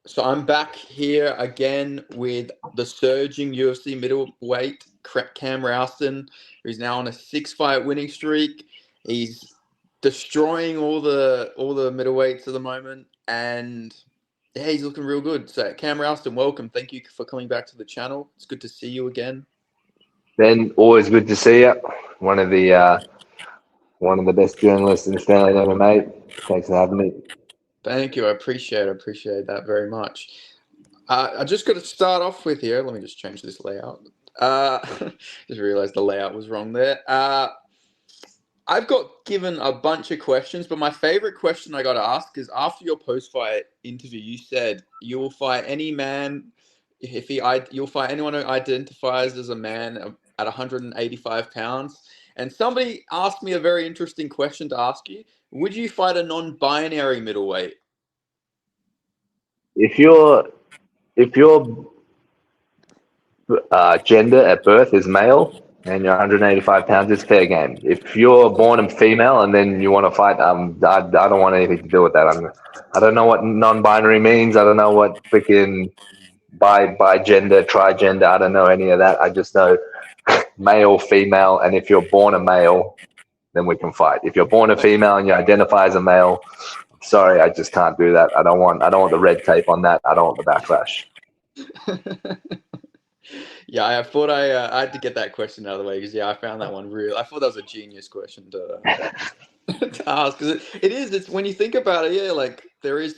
So I'm back here again with the surging UFC middleweight Cam Rowston, who's now on a 6-fight winning streak. He's destroying all the middleweights at the moment, and yeah, he's looking real good. So Cam Rowston, welcome. Thank you for coming back to the channel. It's good to see you again. Ben, always good to see you. One of the best journalists in Australia ever, mate. Thanks for having me. Thank you. I appreciate that very much. I just got to start off with here. Let me just change this layout. Just realized the layout was wrong there. I've got given a bunch of questions, but my favorite question I got to ask is after your post-fight interview, you said you will fight any man you'll fight anyone who identifies as a man at 185 pounds. And somebody asked me a very interesting question to ask you. Would you fight a non-binary middleweight? If your gender at birth is male and you're 185 pounds, it's fair game. If you're born a female and then you want to fight, I don't want anything to do with that. I don't know what non-binary means. I don't know what freaking by gender, trigender. I don't know any of that. I just know male, female, and if you're born a male, then we can fight. If you're born a female and you identify as a male, sorry, I just can't do that. I don't want the red tape on that. I don't want the backlash. Yeah, I thought I had to get that question out of the way because I found that one real. I thought that was a genius question to ask because it's when you think about it, yeah, like there is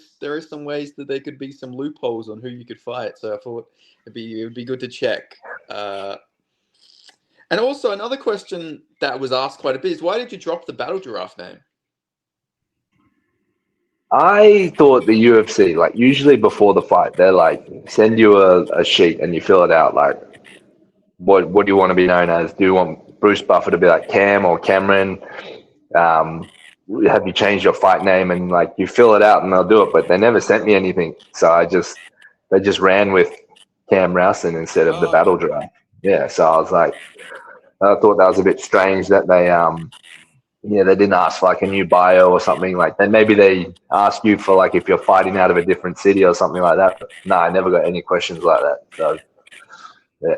some ways that there could be some loopholes on who you could fight. So I thought it would be good to check. And also another question that was asked quite a bit is why did you drop the Battle Giraffe name? I thought the UFC, like usually before the fight, they're like send you a sheet and you fill it out. Like, what do you want to be known as? Do you want Bruce Buffer to be like Cam or Cameron? Have you changed your fight name? And like you fill it out and they'll do it. But they never sent me anything, so they just ran with Cam Rowston instead of the Battle Giraffe. Yeah, so I was like, I thought that was a bit strange that they they didn't ask for like a new bio or something like that. Maybe they ask you for like if you're fighting out of a different city or something like that. But no, I never got any questions like that. So, yeah.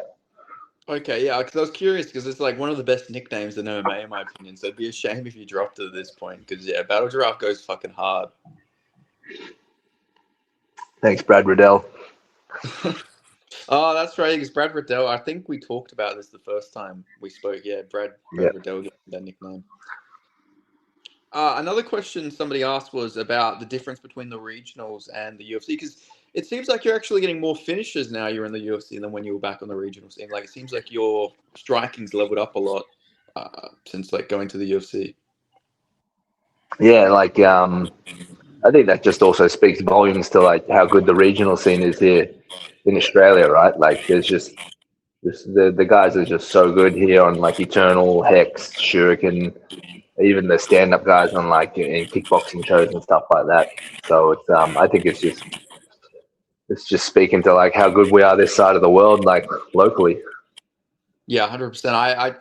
Okay, yeah, because I was curious because it's like one of the best nicknames in MMA in my opinion. So it'd be a shame if you dropped it at this point because Battle Giraffe goes fucking hard. Thanks, Brad Riddell. Oh, that's right. Because Brad Riddell, I think we talked about this the first time we spoke. Yeah, Brad Riddell got that nickname. Another question somebody asked was about the difference between the regionals and the UFC because it seems like you're actually getting more finishes now you're in the UFC than when you were back on the regional scene. Like it seems like your striking's leveled up a lot since like going to the UFC. Yeah, like I think that just also speaks volumes to like how good the regional scene is here in Australia, right? Like there's just the guys are just so good here on like Eternal, Hex, Shuriken, even the stand-up guys on like in kickboxing shows and stuff like that. So it's I think it's just speaking to like how good we are this side of the world, like locally. Yeah, 100%.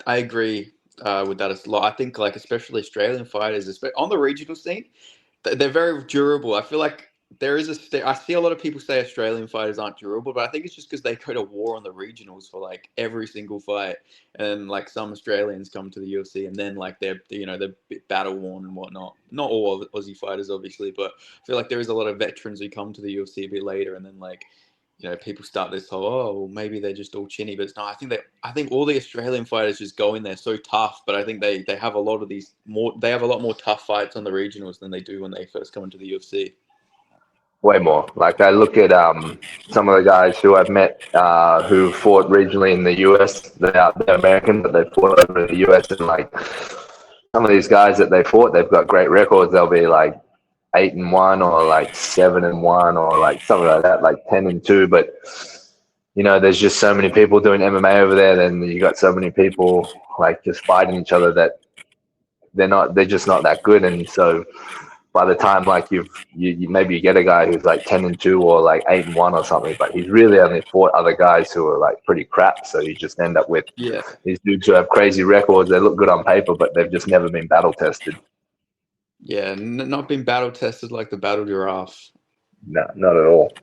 I agree with that a lot. I think like especially Australian fighters, on the regional scene, they're very durable. I feel like I see a lot of people say Australian fighters aren't durable, but I think it's just because they go to war on the regionals for like every single fight, and like some Australians come to the UFC and then like they're battle worn and whatnot. Not all Aussie fighters, obviously, but I feel like there is a lot of veterans who come to the UFC a bit later, and then like people start this whole well, maybe they're just all chinny, but it's not. I think all the Australian fighters just go in there so tough, but I think they have a lot of these they have a lot more tough fights on the regionals than they do when they first come into the UFC. Way more. Like I look at some of the guys who I've met who fought regionally in the US. They're American, but they fought over in the US, and like some of these guys that they fought, they've got great records. They'll be like 8-1 or like 7-1 or like something like that, like 10-2. But there's just so many people doing MMA over there. Then you got so many people like just fighting each other that they're just not that good. And so by the time like you maybe you get a guy who's like 10-2 or like 8-1 or something, but he's really only fought other guys who are like pretty crap. So you just end up with these dudes who have crazy records. They look good on paper, but they've just never been battle tested. Yeah, not been battle tested like the Battle Giraffe. No, not at all.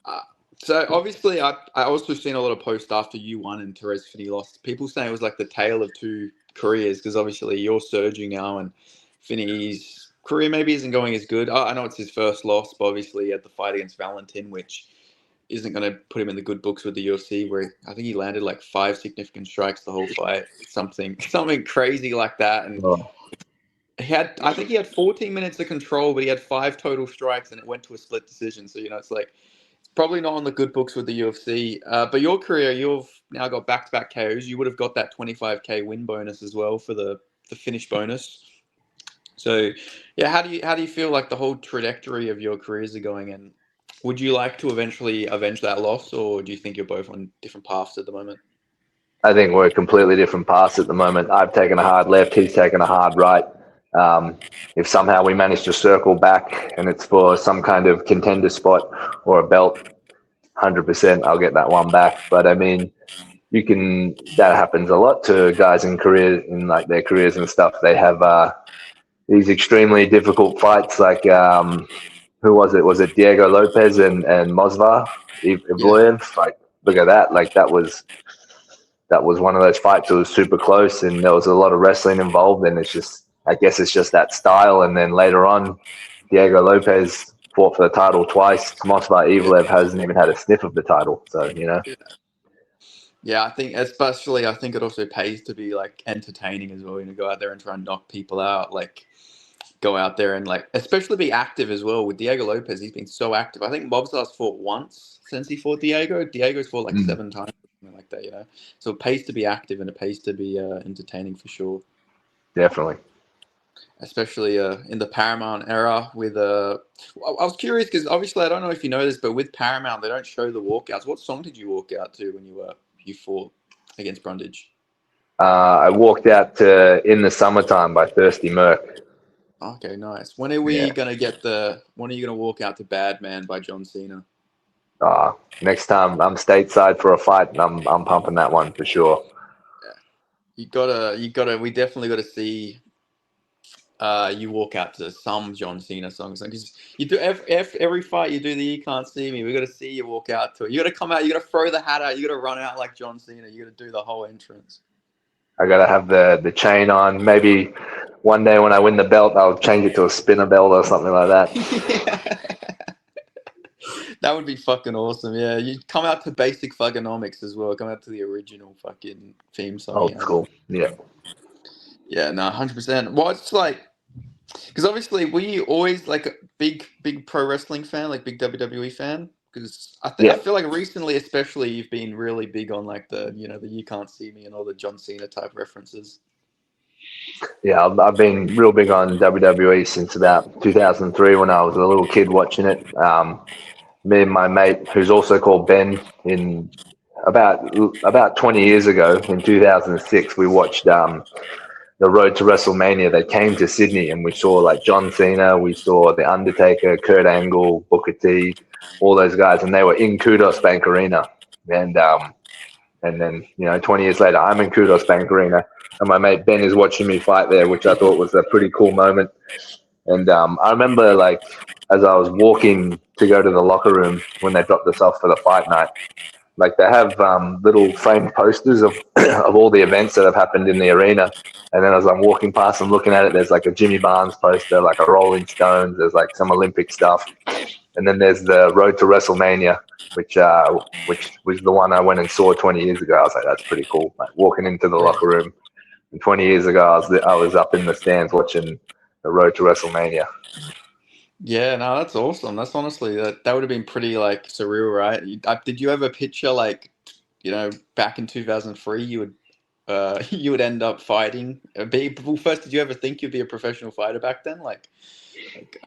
Uh, so obviously, I also seen a lot of posts after you won and Therese Finney lost. People saying it was like the tale of two careers because obviously you're surging now and Finney's career maybe isn't going as good. I know it's his first loss, but obviously he had the fight against Valentin, which isn't going to put him in the good books with the UFC, where I think he landed like 5 significant strikes the whole fight, something crazy like that, and Oh, I think he had 14 minutes of control, but he had 5 total strikes, and it went to a split decision. So it's like it's probably not on the good books with the UFC. But your career, you've now got back-to-back KOs. You would have got that 25K win bonus as well for the finish bonus. So, yeah, how do you feel like the whole trajectory of your careers are going? And would you like to eventually avenge that loss, or do you think you're both on different paths at the moment? I think we're completely different paths at the moment. I've taken a hard left, he's taken a hard right. If somehow we manage to circle back and it's for some kind of contender spot or a belt, 100% I'll get that one back. But I mean, that happens a lot to guys in like their careers and stuff. They have these extremely difficult fights, like who was it? Was it Diego Lopez and Mosvar Yeah, Evloev? Like, look at that! Like that was one of those fights that was super close, and there was a lot of wrestling involved. And I guess it's just that style. And then later on, Diego Lopez fought for the title twice. Mosvar yeah, Evloev hasn't even had a sniff of the title. So yeah. Yeah, I think especially I think it also pays to be like entertaining as well. Go out there and try and knock people out. Like go out there and like especially be active as well. With Diego Lopez, he's been so active. I think Mobstar's fought once since he fought Diego. Diego's fought like 7 times, something like that. So it pays to be active and it pays to be entertaining for sure. definitely. Especially in the Paramount era with I was curious because obviously I don't know if you know this, but with Paramount they don't show the walkouts. What song did you walk out to when you fought against Brundage? I walked out to "In the Summertime" by Thirsty Merc. Okay, nice. When are we Yeah. gonna when are you gonna walk out to Bad Man by John Cena? Next time I'm stateside for a fight, and I'm pumping that one for sure. Yeah. We definitely gotta see you walk out to some John Cena songs because you do every fight you do the "You Can't See Me." We got to see you walk out to it. You got to come out. You got to throw the hat out. You got to run out like John Cena. You got to do the whole entrance. I gotta have the chain on. Maybe one day when I win the belt, I'll change it to a spinner belt or something like that. That would be fucking awesome. Yeah, you come out to basic thugonomics as well. Come out to the original fucking theme song. Old school. Yeah. Yeah, no, 100%. Well, it's like because obviously were you always like a big pro wrestling fan, like big WWE fan? Because I Yeah. feel like recently, especially, you've been really big on like the the "You Can't See Me" and all the John Cena type references. Yeah. I've been real big on WWE since about 2003 when I was a little kid watching it. Me and my mate, who's also called Ben, in about 20 years ago, in 2006, we watched the Road to WrestleMania. They came to Sydney, and we saw like John Cena, we saw The Undertaker, Kurt Angle, Booker T, all those guys, and they were in Kudos Bank Arena. And then 20 years later, I'm in Kudos Bank Arena, and my mate Ben is watching me fight there, which I thought was a pretty cool moment. And I remember, like, as I was walking to go to the locker room when they dropped us off for the fight night, like they have little framed posters of of all the events that have happened in the arena. And then as I'm walking past and looking at it, there's like a Jimmy Barnes poster, like a Rolling Stones, there's like some Olympic stuff. And then there's the Road to WrestleMania, which was the one I went and saw 20 years ago. I was like, that's pretty cool. Like walking into the Yeah. locker room. And 20 years ago, I was up in the stands watching the Road to WrestleMania. Yeah, no, that's awesome. That's honestly that would have been pretty like surreal, right? Did you ever picture like back in 2003 you would you would end up fighting? Well, first, did you ever think you'd be a professional fighter back then? Like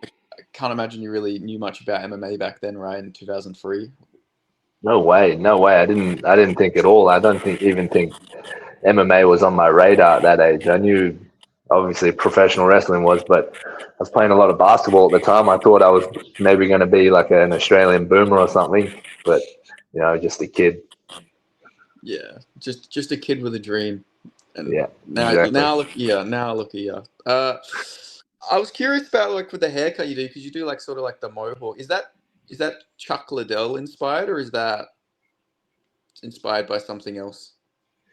I can't imagine you really knew much about MMA back then, right? In 2003. No way, no way. I didn't think at all. I don't even think MMA was on my radar at that age. I knew obviously professional wrestling was, but I was playing a lot of basketball at the time. I thought I was maybe going to be like an Australian boomer or something, but just a kid. Yeah, just a kid with a dream. And Yeah, now exactly. now look here, now look here. I was curious about like with the haircut you do because you do like sort of like the mohawk. Is that Is that Chuck Liddell inspired, or is that inspired by something else?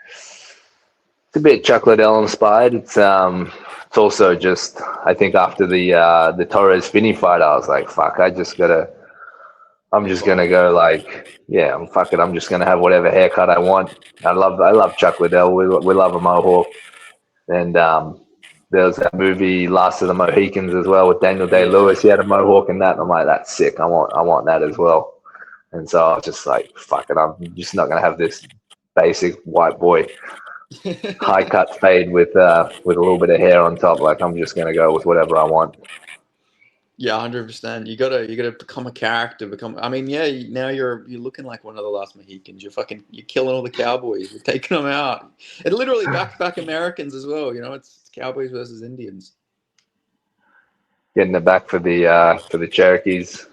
It's a bit Chuck Liddell inspired. It's also just I think after the Torres Finney fight, I was like, fuck, I'm just gonna go like, yeah, fuck it, I'm just gonna have whatever haircut I want. I love Chuck Liddell. We love a mohawk, and there was that movie Last of the Mohicans as well with Daniel Day Yeah. Lewis. He had a mohawk in that, and I'm like, that's sick. I want that as well. And so I was just like, fuck it, I'm just not gonna have this basic white boy high cut fade with a little bit of hair on top. Like I'm just gonna go with whatever I want. Yeah, 100%. You gotta become a character. Become. I mean, yeah. Now you're looking like one of the last Mohicans. You're killing all the cowboys. You're taking them out. It literally back Americans as well. It's cowboys versus Indians. Getting it back for the Cherokees.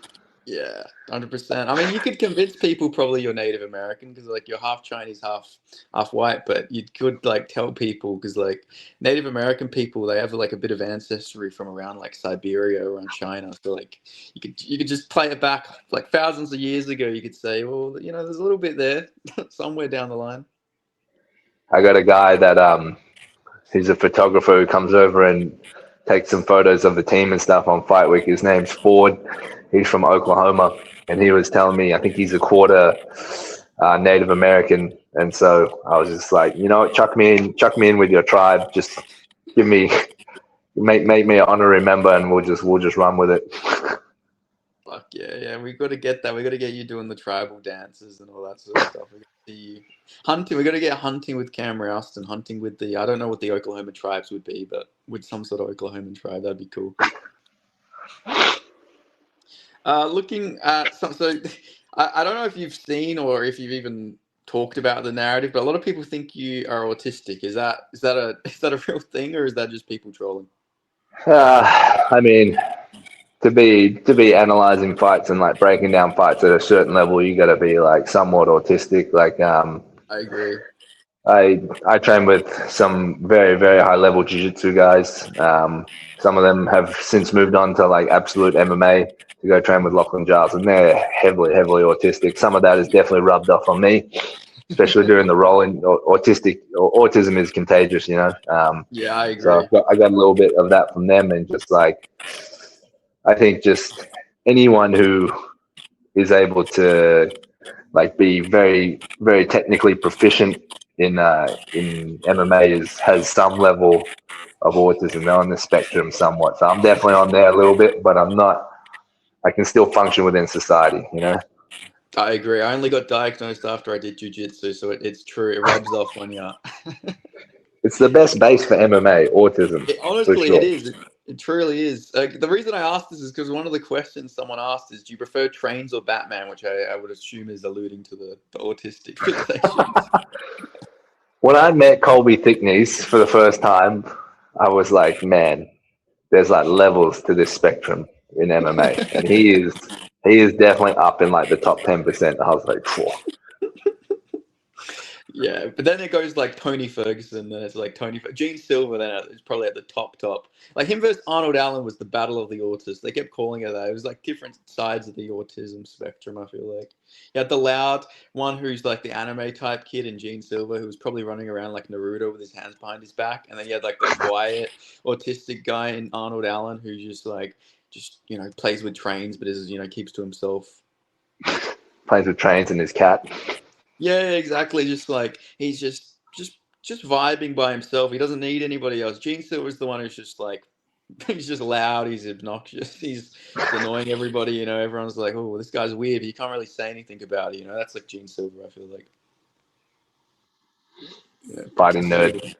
Yeah, 100%. I mean, you could convince people probably you're Native American because like you're half Chinese, half white. But you could like tell people because like Native American people, they have like a bit of ancestry from around like Siberia, around China. So like you could just play it back like thousands of years ago. You could say, well, there's a little bit there somewhere down the line. I got a guy that he's a photographer who comes over and takes some photos of the team and stuff on Fight Week. His name's Ford. He's from Oklahoma, and he was telling me I think he's a quarter Native American, and so I was just like, chuck me in with your tribe. Just give me, make me an honorary member, and we'll just run with it. Fuck yeah, yeah. We got to get that. We got to get you doing the tribal dances and all that sort of stuff. We got to see you hunting. We got to get hunting with Cam Rowston. Hunting with I don't know what the Oklahoma tribes would be, but with some sort of Oklahoman tribe, that'd be cool. Looking at so I don't know if you've seen or if you've even talked about the narrative, but a lot of people think you are autistic. Is that a real thing, or is that just people trolling? I mean, to be analyzing fights and like breaking down fights at a certain level, you got to be like somewhat autistic. Like I agree. I train with some very very high level jiu-jitsu guys. Some of them have since moved on to like absolute MMA to go train with Lachlan Giles, and they're heavily autistic. Some of that is definitely rubbed off on me, especially during the rolling. Autism is contagious, Yeah, I So agree. I got a little bit of that from them, and just like I think just anyone who is able to like be very very technically proficient in MMA has some level of autism. They're on the spectrum somewhat. So I'm definitely on there a little bit, but I'm not. I can still function within society. I agree. I only got diagnosed after I did jujitsu, so it's true. It rubs off on you. It's the best base for MMA, autism, for Honestly, it sure. is. It truly is. The reason I asked this is because one of the questions someone asked is, "Do you prefer trains or Batman?" Which I would assume is alluding to the autistic fixations. When I met Colby Thickness for the first time, I was like, man, there's like levels to this spectrum in MMA, and he is definitely up in like the top 10%. I was like, whoa. Yeah, but then it goes like Tony Ferguson, then it's like Gene Silver. Then it's probably at the top. Like him versus Arnold Allen was the battle of the autists. They kept calling it that. It was like different sides of the autism spectrum. I feel like you had the loud one who's like the anime type kid, and Gene Silver who was probably running around like Naruto with his hands behind his back, and then you had like the quiet autistic guy in Arnold Allen who's just plays with trains, but is keeps to himself. Plays with trains and his cat. Yeah, exactly. Just like he's just vibing by himself. He doesn't need anybody else. Gene Silver's the one who's just like he's just loud. He's obnoxious. He's annoying everybody. Everyone's like, "Oh, this guy's weird." But you can't really say anything about it. That's like Gene Silver. I feel like. Yeah, Fighting nerd,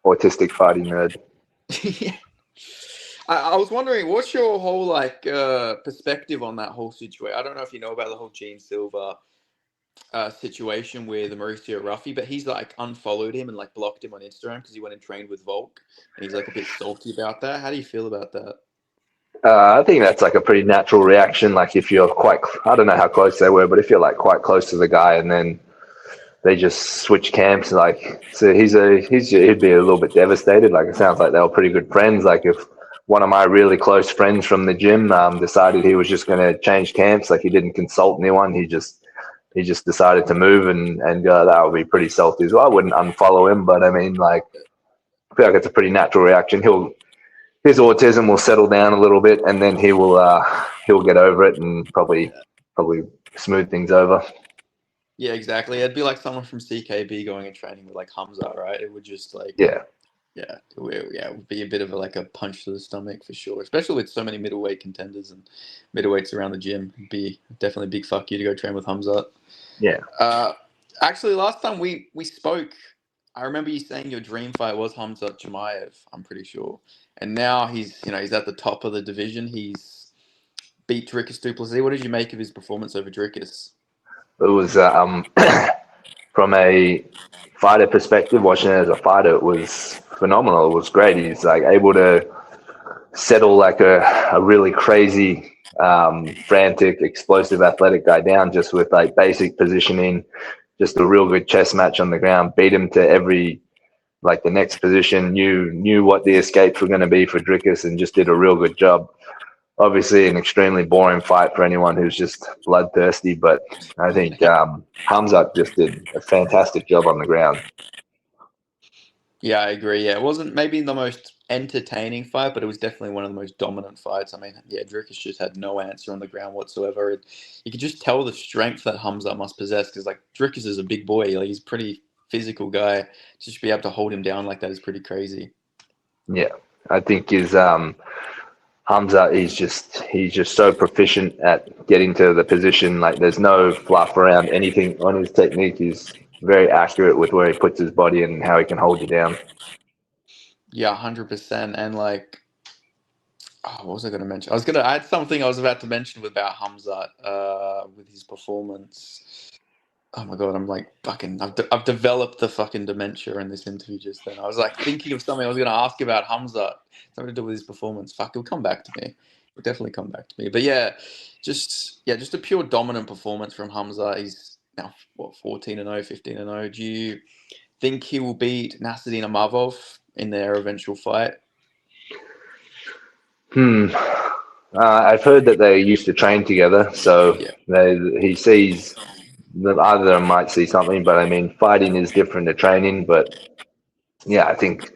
autistic fighting nerd. yeah. I was wondering, what's your whole perspective on that whole situation? I don't know if you know about the whole Gene Silver situation with Mauricio Ruffy, but he's like unfollowed him and like blocked him on Instagram because he went and trained with Volk, and he's like a bit salty about that. How do you feel about that? I think that's like a pretty natural reaction. Like if you're I don't know how close they were, but if you're like quite close to the guy and then they just switch camps, like so he'd be a little bit devastated. Like it sounds like they were pretty good friends. Like if one of my really close friends from the gym decided he was just going to change camps. Like he didn't consult anyone. He just decided to move and that would be pretty salty as well. I wouldn't unfollow him, but I mean, like, I feel like it's a pretty natural reaction. His autism will settle down a little bit, and then he'll get over it and probably smooth things over. Yeah, exactly. It'd be like someone from CKB going and training with like Hamza, right? It would just like, Yeah, it would be a bit of like a punch to the stomach for sure. Especially with so many middleweight contenders and middleweights around the gym. It'd be definitely a big fuck you to go train with Hamza. yeah. Actually, last time we spoke, I remember you saying your dream fight was Hamza Chimaev. I'm pretty sure, and now he's at the top of the division. He's beat Dricus du Plessis. What did you make of his performance over Dricus? It was from a fighter perspective, watching it as a fighter, it was phenomenal. It was great. He's like able to settle like a really crazy, frantic, explosive, athletic guy down just with like basic positioning, just a real good chess match on the ground. Beat him to every like the next position. Knew what the escapes were going to be for Dricus, and just did a real good job. Obviously, an extremely boring fight for anyone who's just bloodthirsty, but I think Hamzat just did a fantastic job on the ground. Yeah, I agree. Yeah, it wasn't maybe the most entertaining fight, but it was definitely one of the most dominant fights. I mean, yeah, Dricus just had no answer on the ground whatsoever. You could just tell the strength that Hamza must possess because, like, Dricus is a big boy. Like, he's a pretty physical guy. Just be able to hold him down like that is pretty crazy. Yeah, I think his Hamza is he's just so proficient at getting to the position. Like there's no fluff around anything on his technique. He's very accurate with where he puts his body and how he can hold you down. Yeah, 100%. And like, what was I going to mention? I had something I was about to mention about Hamza, with his performance. Oh my god, I'm like fucking. I've developed the fucking dementia in this interview just then. I was like thinking of something I was going to ask about Hamza, something to do with his performance. Fuck, it'll come back to me. It'll definitely come back to me. But yeah, just a pure dominant performance from Hamza. He's now what 14-0, 15-0. Do you think he will beat Nasruddin Amavov in their eventual fight? I've heard that they used to train together, so Yeah. he sees that either of them might see something. But I mean, fighting is different to training. But yeah, I think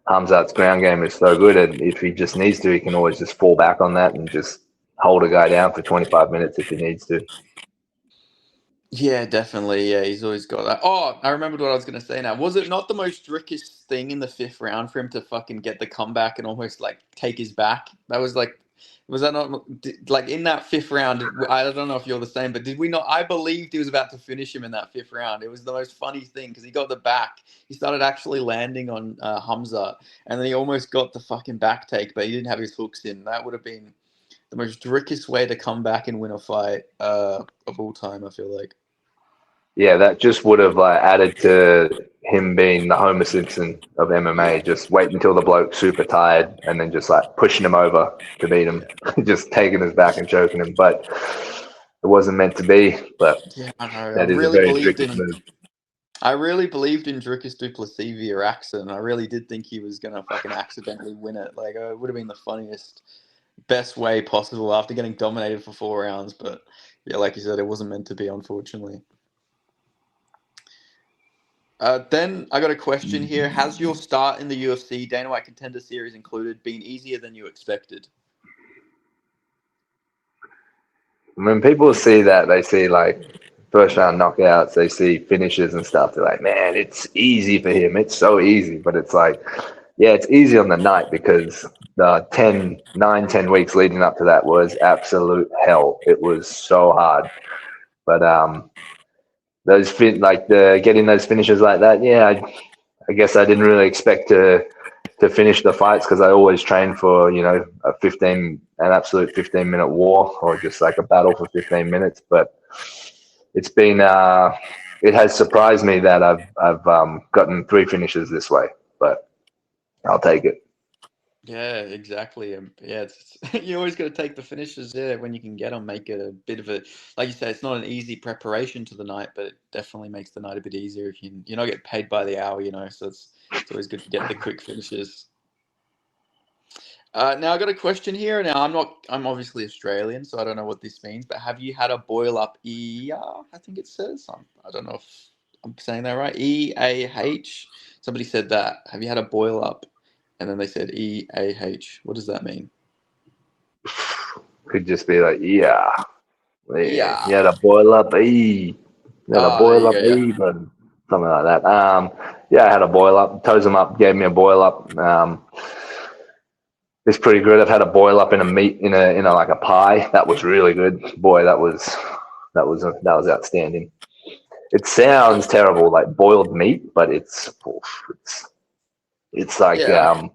Hamzat's ground game is so good, and if he just needs to, he can always just fall back on that and just hold a guy down for 25 minutes if he needs to. Yeah, definitely. Yeah, he's always got that. Oh, I remembered what I was going to say now. Was it not the most Drickish thing in the fifth round for him to fucking get the comeback and almost like take his back? That was like, was that not like in that fifth round? I don't know if you're the same, but did we not? I believed he was about to finish him in that fifth round. It was the most funny thing because he got the back. He started actually landing on Hamza, and then he almost got the fucking back take, but he didn't have his hooks in. That would have been the most Drickish way to come back and win a fight of all time, I feel like. Yeah, that just would have added to him being the Homer Simpson of MMA. Yeah. Just wait until the bloke's super tired and then just like pushing him over to beat him, just taking his back and choking him. But it wasn't meant to be. But Yeah, I know. that is a very tricky move. I really believed in Dricus du Plessis via accident. I really did think he was gonna fucking accidentally win it. Like it would have been the funniest, best way possible after getting dominated for 4 rounds. But yeah, like you said, it wasn't meant to be, unfortunately. Then I got a question here. Has your start in the UFC, Dana White Contender Series included, been easier than you expected? When people see that, they see like first round knockouts, they see finishes and stuff. They're like, man, it's easy for him. It's so easy. But it's like, yeah, it's easy on the night because the 10 weeks leading up to that was absolute hell. It was so hard. But getting those finishes like that, yeah, I guess I didn't really expect to finish the fights because I always train for an absolute 15-minute war or just like a battle for 15 minutes. But it's been it has surprised me that I've gotten 3 finishes this way, but I'll take it. Yeah, exactly. Yeah, you always got to take the finishes there when you can get them. Make it a bit of a, like you say, it's not an easy preparation to the night, but it definitely makes the night a bit easier if you're not get paid by the hour, So it's always good to get the quick finishes. Now I got a question here. Now I'm obviously Australian, so I don't know what this means. But have you had a boil up ear? I think it says. I don't know if I'm saying that right. EAH. Somebody said that. Have you had a boil up? And then they said EAH. What does that mean? Could just be like, yeah, Yeah. you had a boil up, you had a Oh, there boil you up, go. Yeah. but something like that. Yeah, I had a boil up. Toes them up, gave me a boil up. It's pretty good. I've had a boil up in a meat in a like a pie. That was really good. Boy, that was outstanding. It sounds terrible, like boiled meat, but it's like Yeah.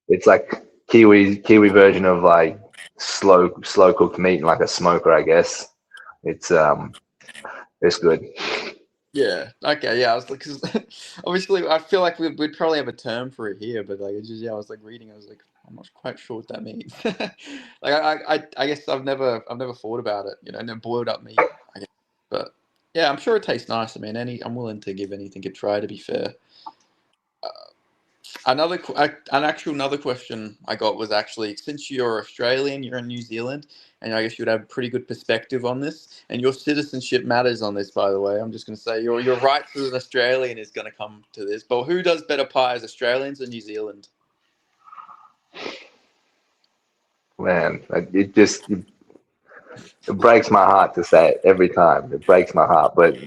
it's like Kiwi version of like slow cooked meat in like a smoker, I guess. It's it's good. Yeah. Okay. Yeah. I was like, cause obviously, I feel like we'd probably have a term for it here, but like, it's just yeah. I was like reading. I was like, I'm not quite sure what that means. Like, I guess I've never thought about it. You know, never boiled up meat. I guess. But yeah, I'm sure it tastes nice. I mean, I'm willing to give anything a try. To be fair. Another question I got was actually, since you're Australian, you're in New Zealand, and I guess you would have a pretty good perspective on this, and your citizenship matters on this, by the way. I'm just going to say your rights as an Australian is going to come to this, but who does better pies, Australians or New Zealand? Man, it breaks my heart to say it every time. It breaks my heart, but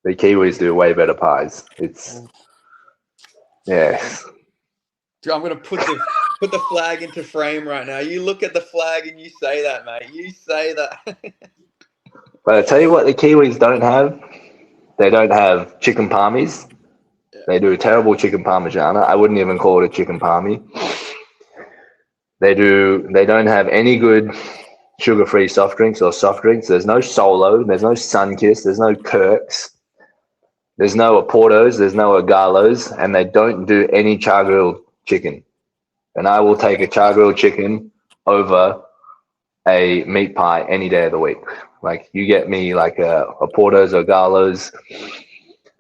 the Kiwis do way better pies. It's yeah. I'm going to put the flag into frame right now. You look at the flag and you say that, mate. You say that. But I tell you what, the Kiwis don't have. They don't have chicken palmies. Yeah. They do a terrible chicken parmigiana. I wouldn't even call it a chicken palmy. They do. They don't have any good sugar-free soft drinks or soft drinks. There's no Solo. There's no Sunkiss. There's no Kirks. There's no Aportos. There's no Agalos, and they don't do any char-grilled chicken. And I will take a char-grilled chicken over a meat pie any day of the week. Like you get me like a Portos or Galos.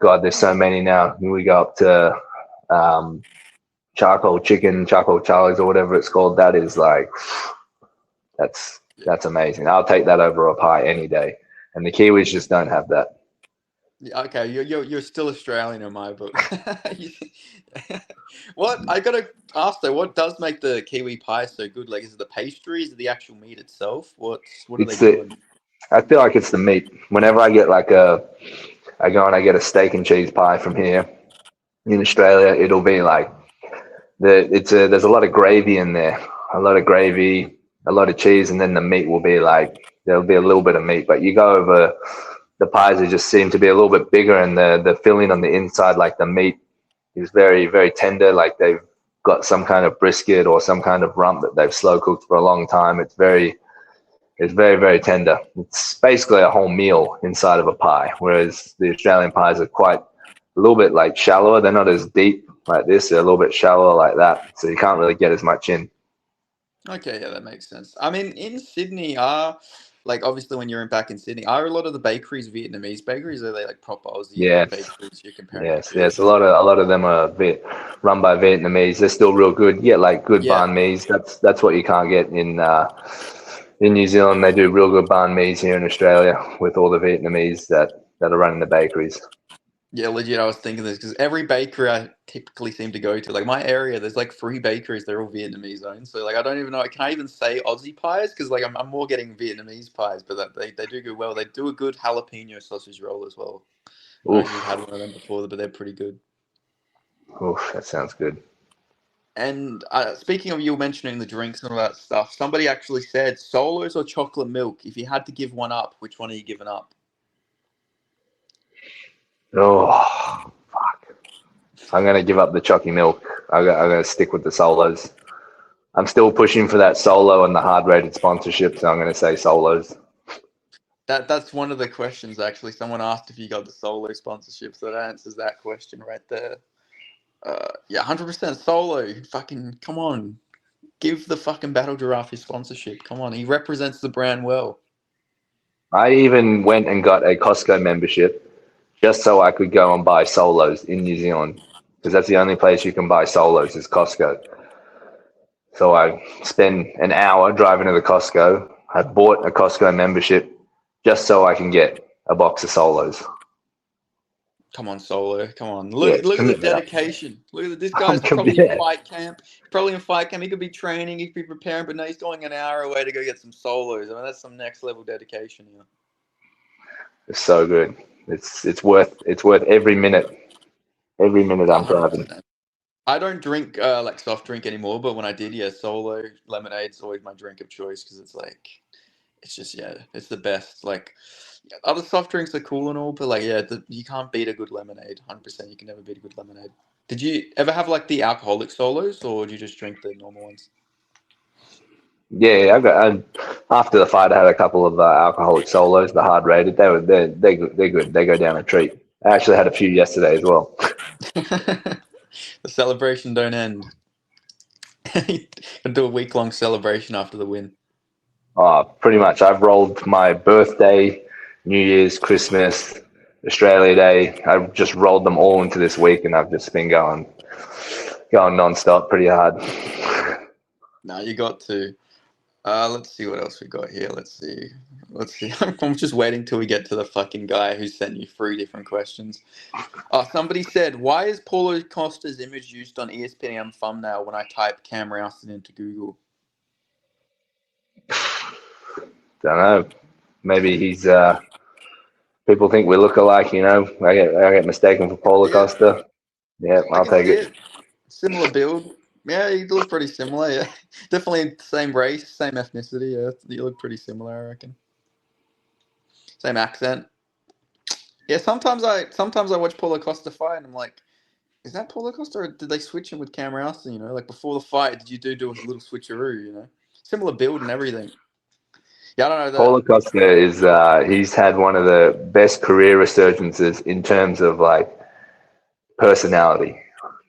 God, there's so many now. We go up to charcoal chicken, charcoal charlies or whatever it's called. That is like that's amazing. I'll take that over a pie any day. And the Kiwis just don't have that. Yeah, okay, you're still Australian in my book. What I gotta ask though, what does make the kiwi pie so good? Like, is it the pastry? Is it the actual meat itself? What are they It's the doing? I feel like it's the meat. Whenever I get I go and I get a steak and cheese pie from here in Australia, it'll be like there's a lot of gravy in there, a lot of gravy, a lot of cheese, and then the meat will be like there'll be a little bit of meat. But you go over the pies, they just seem to be a little bit bigger, and the filling on the inside, like the meat, is very very tender. Like they've got some kind of brisket or some kind of rump that they've slow cooked for a long time. It's very very tender. It's basically a whole meal inside of a pie, whereas the Australian pies are quite a little bit like shallower. They're not as deep like this. They're a little bit shallower like that, so you can't really get as much in. Okay, yeah, that makes sense. I mean, in Sydney, like obviously when you're back in Sydney, are a lot of the bakeries Vietnamese bakeries? Or are they like proper Aussie Yes, bakeries you're comparing it yes, to? yes. A lot of them are run by Vietnamese. They're still real good. You get like good Yeah. banh mi's. That's what you can't get in New Zealand. They do real good banh mi's here in Australia with all the Vietnamese that are running the bakeries. Yeah, legit. I was thinking this because every bakery I typically seem to go to, like my area, there's like 3 bakeries. They're all Vietnamese owned. So like I don't even know. Can I even say Aussie pies? Because like I'm more getting Vietnamese pies, but they do good well. They do a good jalapeno sausage roll as well. I don't know if you've had Oof, one of them before, but they're pretty good. oof. That sounds good. And speaking of you mentioning the drinks and all that stuff, somebody actually said solos or chocolate milk. If you had to give one up, which one are you giving up? Oh, fuck. I'm gonna give up the chalky milk. I'm gonna stick with the solos. I'm still pushing for that solo and the hard rated sponsorship, so I'm gonna say solos. That's one of the questions actually. Someone asked if you got the solo sponsorship, so that answers that question right there. Yeah, 100% solo. Fucking come on, give the fucking Battle Giraffe his sponsorship. Come on, he represents the brand well. I even went and got a Costco membership just so I could go and buy solos in New Zealand because that's the only place you can buy solos is Costco. So I spend an hour driving to the Costco. I bought a Costco membership just so I can get a box of solos. Come on, Solo. Come on. Yeah, Look at the commitment. dedication. Look at this I'm guy's probably in committed. fight camp. Probably in fight camp. He could be training. He could be preparing, but no, he's going an hour away to go get some solos. I mean, that's some next level dedication here. It's so good. It's worth every minute. Every minute I'm driving. 100%. I don't drink like soft drink anymore, but when I did, yeah, Solo lemonade's always my drink of choice because it's like it's just it's the best. Like other soft drinks are cool and all, but like you can't beat a good lemonade. 100%, you can never beat a good lemonade. Did you ever have like the alcoholic solos, or did you just drink the normal ones? Yeah, after the fight, I had a couple of alcoholic solos, the hard rated. They're good. They go down a treat. I actually had a few yesterday as well. The celebration don't end. Do a week-long celebration after the win. Pretty much. I've rolled my birthday, New Year's, Christmas, Australia Day. I've just rolled them all into this week, and I've just been going nonstop, pretty hard. No, you got to. Let's see what else we got here. Let's see. I'm just waiting till we get to the fucking guy who sent you 3 different questions. Somebody said, why is Paulo Costa's image used on ESPN thumbnail when I type Cam Rowston into Google? Don't know. Maybe he's. People think we look alike. I get mistaken for Paulo Yeah, Costa. Yeah, I I'll can take see it. it. Similar build. Yeah, you look pretty similar. Yeah, definitely same race, same ethnicity. Yeah, you look pretty similar, I reckon. Same accent. Yeah, sometimes I watch Paulo Costa fight and I'm like, is that Paulo Costa or did they switch him with Cam Rowston? Like before the fight, did you do a little switcheroo? Similar build and everything. Yeah, I don't know that. Paulo Costa is he's had one of the best career resurgences in terms of like personality.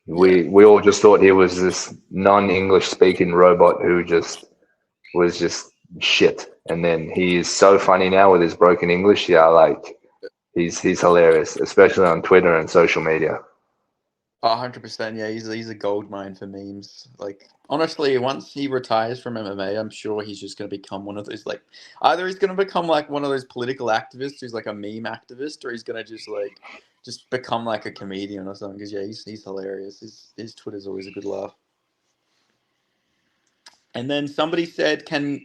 Yeah, We all just thought he was this non-English speaking robot who just was just shit. And then he is so funny now with his broken English. Yeah, like he's hilarious, especially on Twitter and social media. 100%. Yeah, he's a gold mine for memes. Like honestly, once he retires from MMA, I'm sure he's just going to become one of those like either he's going to become like one of those political activists who's like a meme activist, or he's going to just become like a comedian or something. Because yeah, he's hilarious. His Twitter's always a good laugh. And then somebody said, can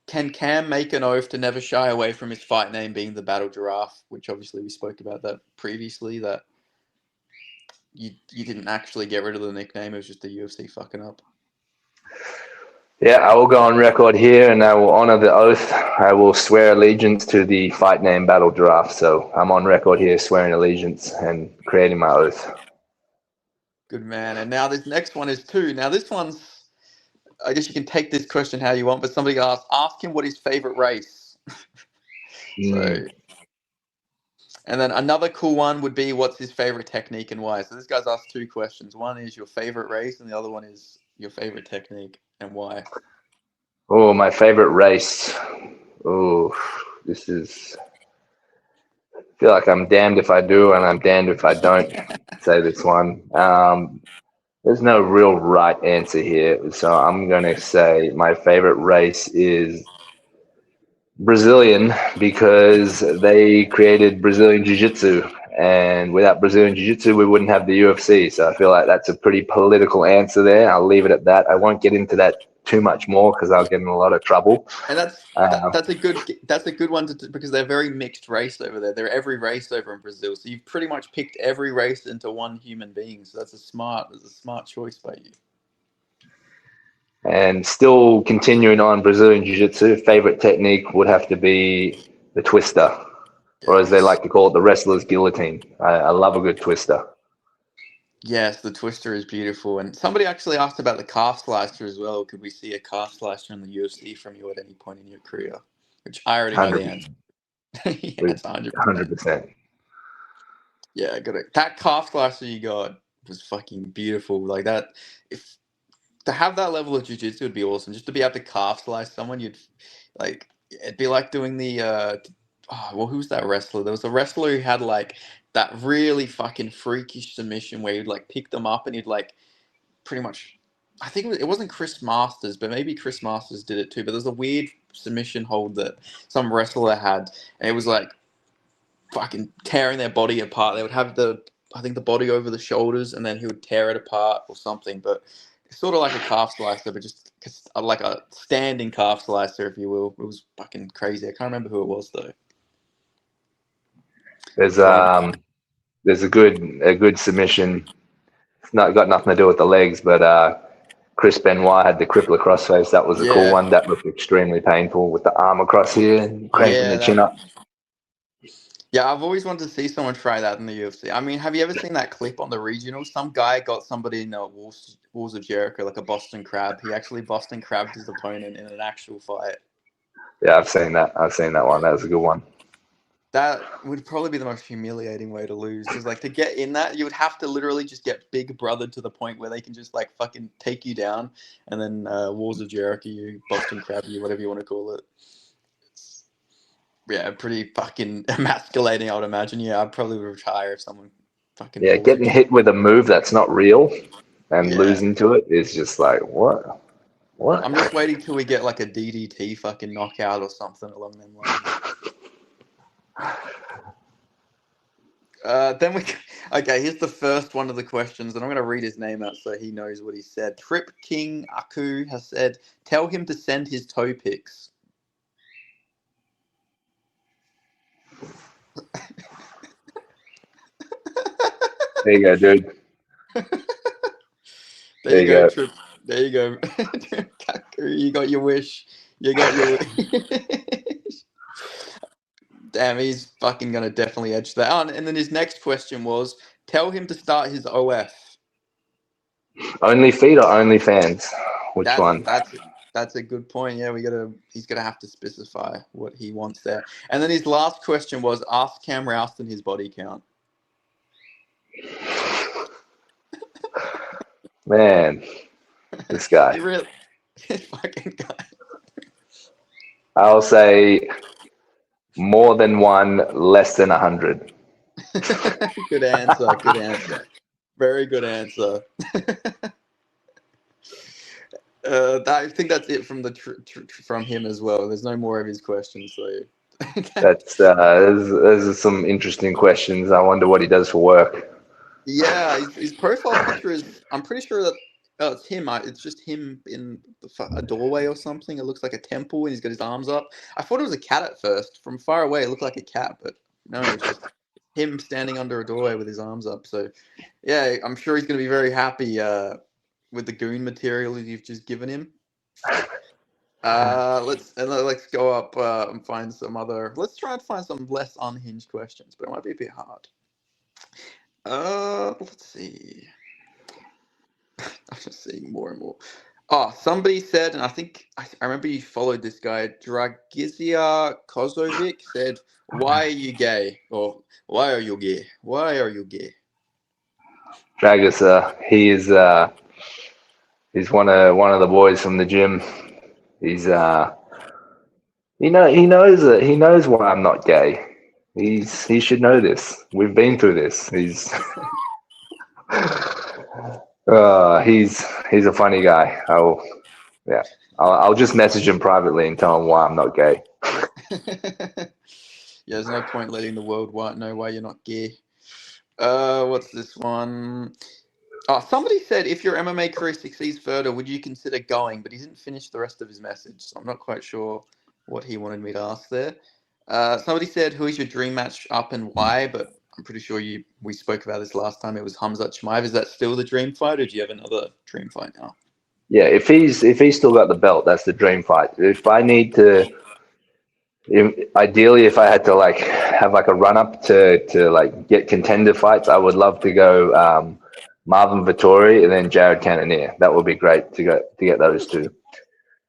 Cam make an oath to never shy away from his fight name being the Battle Giraffe? Which obviously we spoke about that previously. That you didn't actually get rid of the nickname. It was just the UFC fucking up. Yeah, I will go on record here and I will honor the oath. I will swear allegiance to the fight name Battle Giraffe. So I'm on record here swearing allegiance and creating my oath. Good man. And now this next one is 2. Now this one's, I guess you can take this question how you want, but somebody ask him what his favorite race. So, and then another cool one would be what's his favorite technique and why. So this guy's asked 2 questions. One is your favorite race, and the other one is your favorite technique and why. Oh, my favorite race. Oh, this is. I feel like I'm damned if I do and I'm damned if I don't say this one. There's no real right answer here. So I'm going to say my favorite race is Brazilian because they created Brazilian Jiu-Jitsu. And without Brazilian Jiu-Jitsu, we wouldn't have the UFC. So I feel like that's a pretty political answer there. I'll leave it at that. I won't get into that too much more because I'll get in a lot of trouble. And that's a good one because they're very mixed race over there. They're every race over in Brazil. So you've pretty much picked every race into one human being. So that's a smart choice by you. And still continuing on Brazilian Jiu-Jitsu, favorite technique would have to be the twister, or as they like to call it, the wrestler's guillotine. I love a good twister. Yes, the twister is beautiful. And somebody actually asked about the calf slicer as well. Could we see a calf slicer in the UFC from you at any point in your career? Which I already know the answer. Yeah, it's 100%. 100%. Yeah, I got it. That calf slicer you got was fucking beautiful. Like that, if to have that level of jiu-jitsu would be awesome. Just to be able to calf slice someone, it'd be like doing the who's that wrestler? There was a wrestler who had like that really fucking freakish submission where you'd like pick them up and you'd like pretty much I think it wasn't Chris Masters, but maybe Chris Masters did it too. But there's a weird submission hold that some wrestler had, and it was like fucking tearing their body apart. They would have I think the body over the shoulders, and then he would tear it apart or something. But it's sort of like a calf slicer, but just like a standing calf slicer, if you will. It was fucking crazy. I can't remember who it was though. There's a good submission. It's not got nothing to do with the legs, but Chris Benoit had the crippler crossface. That was a cool one. That looked extremely painful with the arm across here and cranking the chin up. Yeah, I've always wanted to see someone try that in the UFC. I mean, have you ever seen that clip on the regional? Some guy got somebody in the Walls of Jericho, like a Boston Crab. He actually Boston Crabbed his opponent in an actual fight. Yeah, I've seen that. I've seen that one. That was a good one. That would probably be the most humiliating way to lose. Because, like, to get in that, you would have to literally just get big brothered to the point where they can just, like, fucking take you down. And then Walls of Jericho you, Boston Crab you, whatever you want to call it. Yeah, pretty fucking emasculating, I would imagine. Yeah, I'd probably retire if someone fucking... Yeah, getting hit with a move that's not real and losing to it is just like, what? I'm just waiting till we get, like, a DDT fucking knockout or something along them lines. Okay, here's the first one of the questions, and I'm going to read his name out so he knows what he said. Trip King Aku has said, tell him to send his toe pics. There you go, dude. There you go, Trip. There you go. You got your wish. You got your wish. Damn, he's fucking going to definitely edge that on. And then his next question was, tell him to start his OF. Only feet or only fans? Which one? That's a good point. Yeah, he's gonna have to specify what he wants there. And then his last question was, ask Cam Rowston his body count. Man, this guy. Really, fucking guy. I'll say more than 1, less than 100. Good answer. Good answer. Very good answer. I think that's it from from him as well. There's no more of his questions, so. That's those are some interesting questions. I wonder what he does for work. Yeah, his profile picture is. I'm pretty sure that it's him. It's just him in a doorway or something. It looks like a temple, and he's got his arms up. I thought it was a cat at first. From far away, it looked like a cat, but no, it's just him standing under a doorway with his arms up. So, yeah, I'm sure he's going to be very happy with the goon material you've just given him. Let's go up and find some other. Let's try and find some less unhinged questions, but it might be a bit hard. Let's see. I'm just seeing more and more. Oh, somebody said, and I think I remember you followed this guy, Dragizia Kozovic said, "Why are you gay?" Or "Why are you gay? Why are you gay?" Dragis, he's one of the boys from the gym. He's he knows why I'm not gay. He should know this. We've been through this. He's a funny guy. I'll just message him privately and tell him why I'm not gay. Yeah, there's no point letting the world know why you're not gay. What's this one? Oh, somebody said, if your MMA career succeeds further, would you consider going? But he didn't finish the rest of his message, so I'm not quite sure what he wanted me to ask there. Somebody said, who is your dream match up and why? But I'm pretty sure we spoke about this last time. It was Khamzat Chimaev. Is that still the dream fight, or do you have another dream fight now? Yeah, if he's still got the belt, that's the dream fight. If I need to, ideally, if I had to like have like a run up to like get contender fights, I would love to go Marvin Vettori and then Jared Cannonier. That would be great to get those two,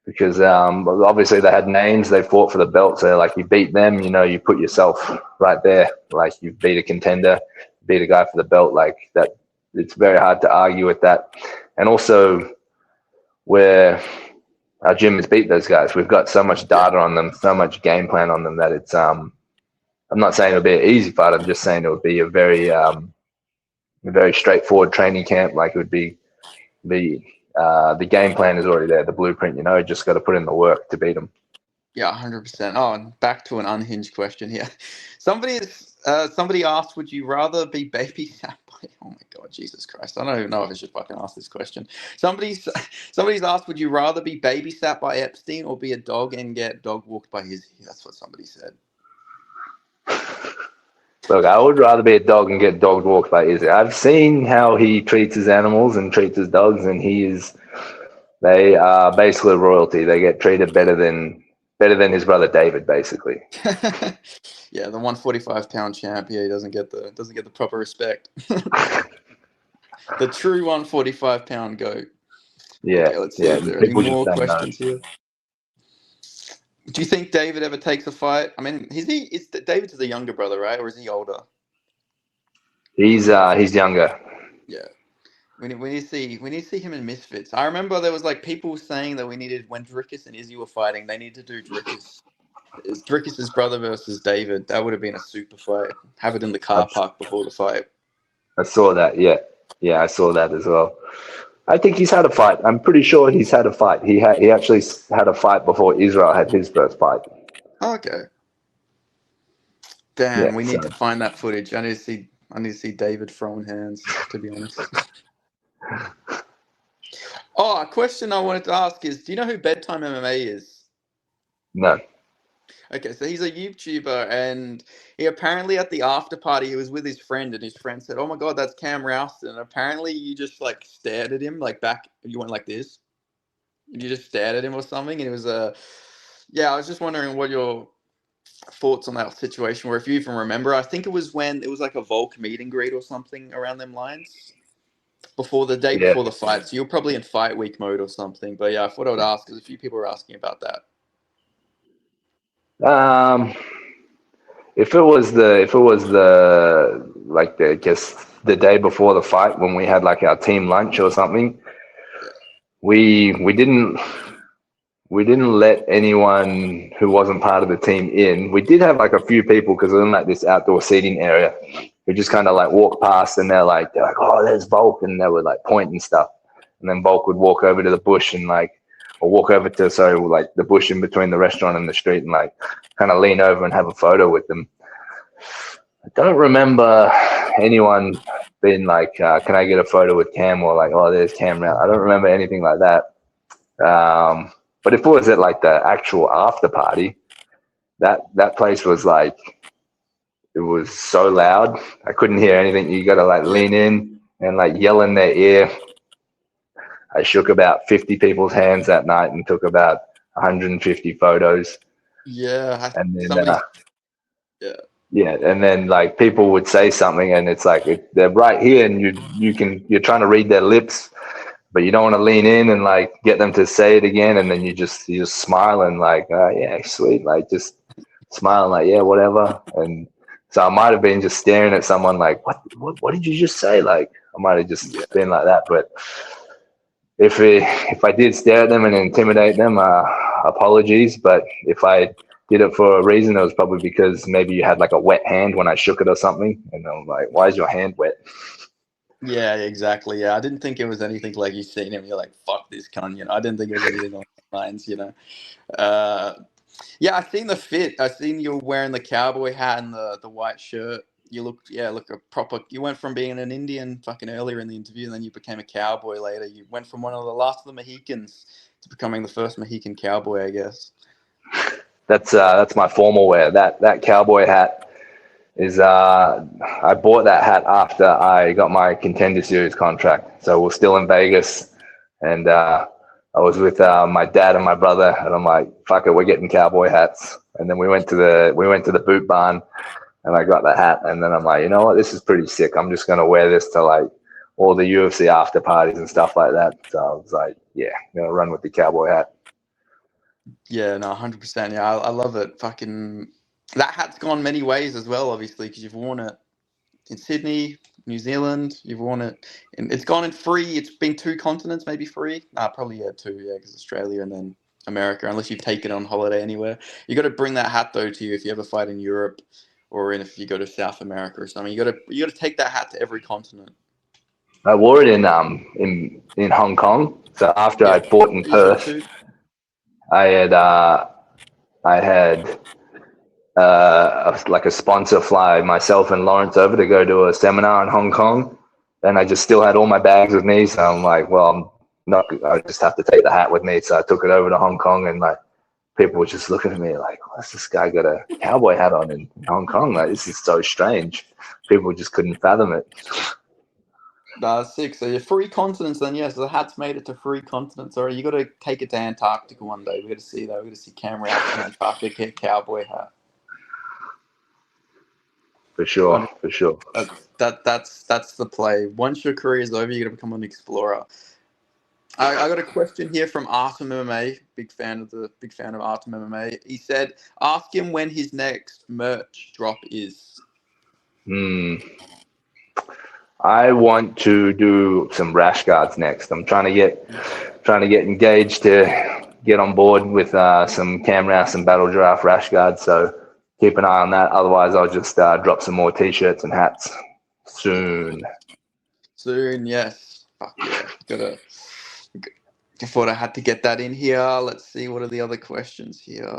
because obviously they had names, they fought for the belt, so like you beat them, you put yourself right there, like you beat a contender, beat a guy for the belt, like that. It's very hard to argue with that. And also, where our gym has beat those guys, we've got so much data on them, so much game plan on them that it's I'm not saying it'll be an easy fight. I'm just saying it would be a very straightforward training camp. Like it would be the game plan is already there, the blueprint. Just got to put in the work to beat them. Yeah, 100%. Oh, and back to an unhinged question here. Somebody asked, would you rather be babysat by? Oh my God, Jesus Christ! I don't even know if I should fucking ask this question. Somebody's asked, would you rather be babysat by Epstein or be a dog and get dog walked by his? That's what somebody said. Look, I would rather be a dog and get dog walked by Izzy. I've seen how he treats his animals and treats his dogs, and they are basically royalty. They get treated better than his brother David, basically. Yeah, the 145-pound champ. Yeah, he doesn't get the proper respect. The true 145-pound goat. Yeah, Okay, let's see if there are any people just more don't know. questions here. Do you think David ever takes a fight? I mean, David's the younger brother, right? Or is he older? He's younger. Yeah. We need to see him in Misfits. I remember there was like people saying that when Drickus and Izzy were fighting, they needed to do Drickus' brother versus David. That would have been a super fight. Have it in the car park before the fight. I saw that. Yeah, I saw that as well. I think he's had a fight. I'm pretty sure he's had a fight. He actually had a fight before Israel had his first fight. Okay. Damn, Yeah, we need to find that footage. I need to see David throwing hands, to be honest. Oh, a question I wanted to ask is, do you know who Bedtime MMA is? No. Okay, so he's a YouTuber, and he apparently at the after party, he was with his friend, and his friend said, "Oh my God, that's Cam Rowston." And apparently you just like stared at him, like back, you went like this. And you just stared at him or something, and it was yeah, I was just wondering what your thoughts on that situation were, if you even remember. I think it was when it was like a Volk meet and greet or something around them lines. Before the day before the fight, so you're probably in fight week mode or something. But yeah, I thought I would ask because a few people were asking about that. If it was I guess the day before the fight when we had like our team lunch or something, we didn't let anyone who wasn't part of the team in. We did have like a few people because we're in like this outdoor seating area who just kind of like walk past and they're like, "Oh, there's Volk," and they would like point and stuff. And then Volk would walk over to the bush and walk over to the bush in between the restaurant and the street and like kind of lean over and have a photo with them. I don't remember anyone being like, "Can I get a photo with Cam?" or like, "Oh, there's Cam now." I don't remember anything like that. But if it was at like the actual after party, that place was like, it was so loud. I couldn't hear anything. You got to like lean in and like yell in their ear. I shook about 50 people's hands that night and took about 150 photos. Yeah. And then, and then like people would say something and it's like they're right here and you're trying to read their lips, but you don't want to lean in and like get them to say it again, and then you just smile and like, yeah, sweet, like just smiling like, yeah, whatever. And so I might have been just staring at someone like, what did you just say? Like I might have just been like that. But if I did stare at them and intimidate them, apologies. But if I did it for a reason, it was probably because maybe you had like a wet hand when I shook it or something, and I'm like, why is your hand wet? Yeah, exactly. Yeah, I didn't think it was anything like you seen him. You're like, "Fuck this cunt," I didn't think it was anything along those lines. Yeah, I seen the fit. I seen you wearing the cowboy hat and the white shirt. You look a proper. You went from being an Indian fucking earlier in the interview, and then you became a cowboy later. You went from one of the last of the Mohicans to becoming the first Mohican cowboy, I guess. That's my formal wear. That cowboy hat is I bought that hat after I got my Contender Series contract. So we're still in Vegas, and I was with my dad and my brother, and I'm like, fuck it, we're getting cowboy hats. And then we went to the boot barn, and I got that hat, and then I'm like, you know what, this is pretty sick. I'm just gonna wear this to like all the UFC after parties and stuff like that. So I was like, yeah, I'm gonna run with the cowboy hat. Yeah, no, 100%. Yeah, I love it. Fucking that hat's gone many ways as well, obviously, because you've worn it in Sydney, New Zealand. You've worn it, and it's gone in free. It's been 2 continents, maybe 3. Nah, probably 2. Yeah, because Australia and then America. Unless you've taken it on holiday anywhere, you got to bring that hat though to you if you ever fight in Europe, or if you go to South America or something. You got to take that hat to every continent. I wore it in Hong Kong. So after Yeah. I fought in You said Perth, two. I had like a sponsor fly myself and Lawrence over to go to a seminar in Hong Kong, and I just still had all my bags with me. So I'm like, well, I'm not. I just have to take the hat with me. So I took it over to Hong Kong, and like people were just looking at me like, what's this guy got a cowboy hat on in Hong Kong? Like, this is so strange. People just couldn't fathom it. Nah, sick. So you're free continents then, yes. The hat's made it to free continents already. You got to take it to Antarctica one day. We got to see that. We got to see Cam Rowston in Antarctica cowboy hat. For sure, for sure. That's the play. Once your career is over, you got to become an explorer. I got a question here from Artem MMA. Big fan of Artem MMA. He said, "Ask him when his next merch drop is." I want to do some rash guards next. I'm trying to get engaged to get on board with some Cam Rouse and Battle Giraffe rash guards. So keep an eye on that. Otherwise, I'll just drop some more t-shirts and hats soon. Soon, yes. Fuck yeah. Gotta. I thought I had to get that in here. Let's see. What are the other questions here?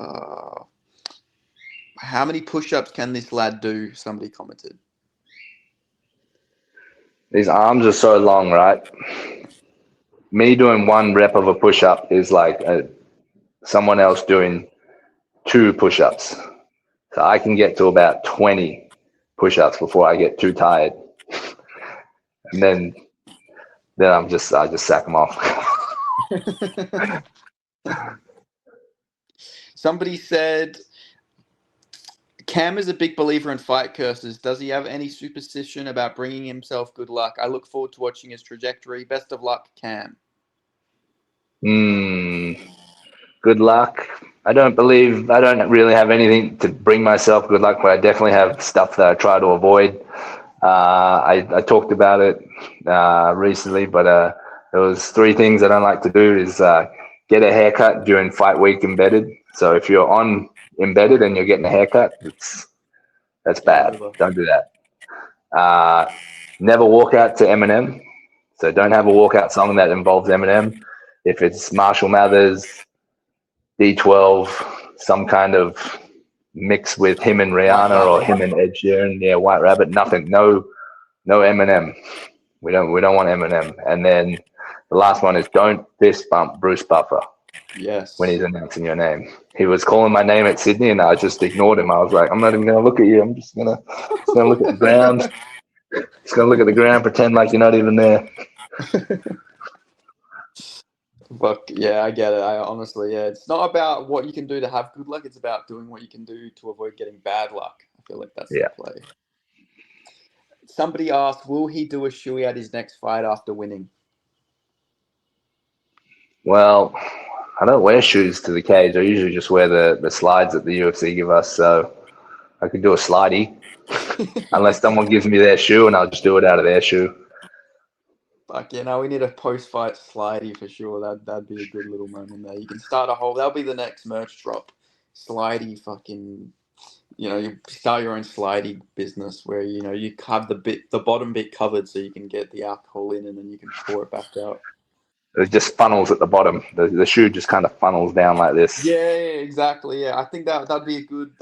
How many push-ups can this lad do? Somebody commented. These arms are so long, right? Me doing one rep of a push-up is like someone else doing 2 push-ups. So I can get to about 20 push-ups before I get too tired, and then I just sack them off. Somebody said Cam is a big believer in fight curses. Does he have any superstition about bringing himself good luck? I look forward to watching his trajectory. Best of luck, Cam. Good luck. I don't really have anything to bring myself good luck, but I definitely have stuff that I try to avoid. I talked about it recently, but there was 3 things I don't like to do is get a haircut during fight week embedded. So if you're on embedded and you're getting a haircut, that's bad. Never. Don't do that. Never walk out to Eminem. So don't have a walkout song that involves Eminem. If it's Marshall Mathers, D12, some kind of mix with him and Rihanna or him and Ed Sheeran, yeah, White Rabbit, nothing, no Eminem. We don't want Eminem. And then the last one is don't fist bump Bruce Buffer. Yes. When he's announcing your name. He was calling my name at Sydney and I just ignored him. I was like, I'm not even gonna look at you. I'm just gonna look at the ground. Just gonna look at the ground, pretend like you're not even there. Fuck yeah, I get it. I honestly, yeah, it's not about what you can do to have good luck. It's about doing what you can do to avoid getting bad luck. I feel like that's the play. Somebody asked, will he do a shoey at his next fight after winning? Well, I don't wear shoes to the cage. I usually just wear the slides that the UFC give us. So I could do a slidey, unless someone gives me their shoe, and I'll just do it out of their shoe. Fuck yeah, no, we need a post-fight slidey for sure. That'd be a good little moment there. You can start a whole. That'll be the next merch drop. Slidey, fucking. You start your own slidey business where you have the bottom bit covered so you can get the alcohol in and then you can pour it back out. It just funnels at the bottom. The shoe just kind of funnels down like this. Yeah, exactly. Yeah, I think that'd be a good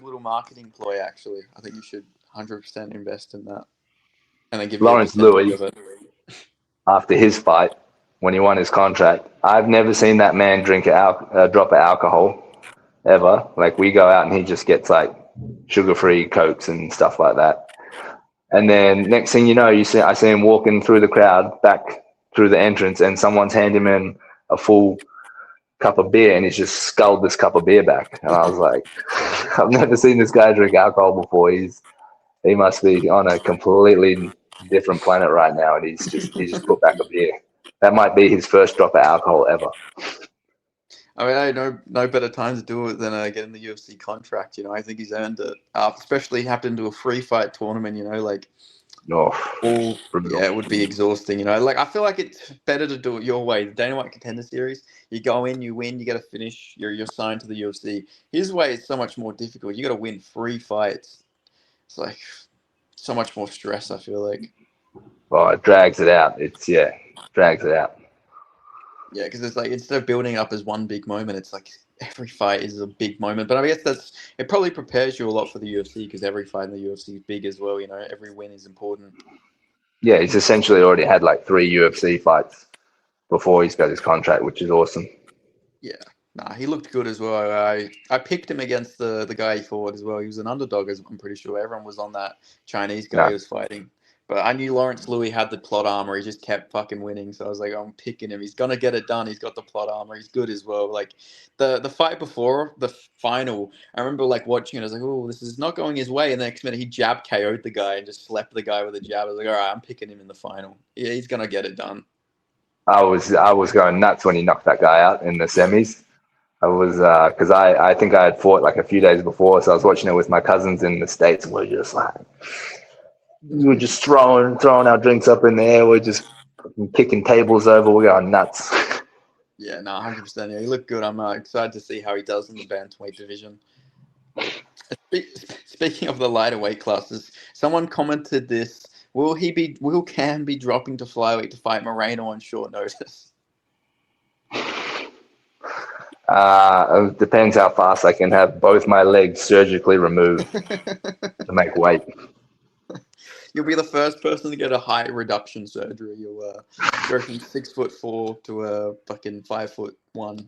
little marketing ploy. Actually, I think you should 100% invest in that, and then give Lawrence me a percentage Louis, of it. after his fight, when he won his contract, I've never seen that man drink a drop of alcohol ever. Like, we go out and he just gets like sugar-free Cokes and stuff like that. And then next thing you know, I see him walking through the crowd back through the entrance, and someone's handed him in a full cup of beer, and he's just sculled this cup of beer back. And I was like, I've never seen this guy drink alcohol before. He must be on a completely different planet right now, and he's just put back a beer. That might be his first drop of alcohol ever. I mean, I know no better time to do it than getting the UFC contract. I think he's earned it. Especially happened to a free fight tournament. Like. It would be exhausting. Like, I feel like it's better to do it your way. The Dana White Contender Series, you go in, you win, you got to finish. You're signed to the UFC. His way is so much more difficult. You got to win 3 fights. It's like so much more stress. I feel like. Oh, it drags it out. Drags it out. Yeah, because it's like instead of building up as one big moment, it's like every fight is a big moment. But I guess it probably prepares you a lot for the UFC because every fight in the UFC is big as well. Every win is important. Yeah, he's essentially already had like 3 UFC fights before he's got his contract, which is awesome. Yeah, nah, he looked good as well. I picked him against the guy he fought as well. He was an underdog, as I'm pretty sure. Everyone was on that Chinese guy No, he was fighting. But I knew Lawrence Louis had the plot armor. He just kept fucking winning. So I was like, I'm picking him. He's gonna get it done. He's got the plot armor. He's good as well. Like the fight before the final, I remember like watching it. I was like, oh, this is not going his way. And the next minute he jab KO'd the guy and just slapped the guy with a jab. I was like, all right, I'm picking him in the final. Yeah, he's gonna get it done. I was going nuts when he knocked that guy out in the semis. I was because I think I had fought like a few days before, so I was watching it with my cousins in the States, and we were just throwing our drinks up in the air. We're just kicking tables over. We're going nuts. Yeah, no, 100%. Yeah, he looked good. I'm excited to see how he does in the bantamweight division. Speaking of the lighter weight classes, someone commented this: Will Cam be dropping to flyweight to fight Moreno on short notice? It depends how fast I can have both my legs surgically removed to make weight. You'll be the first person to get a height reduction surgery. You'll go from 6'4" to a fucking 5'1" or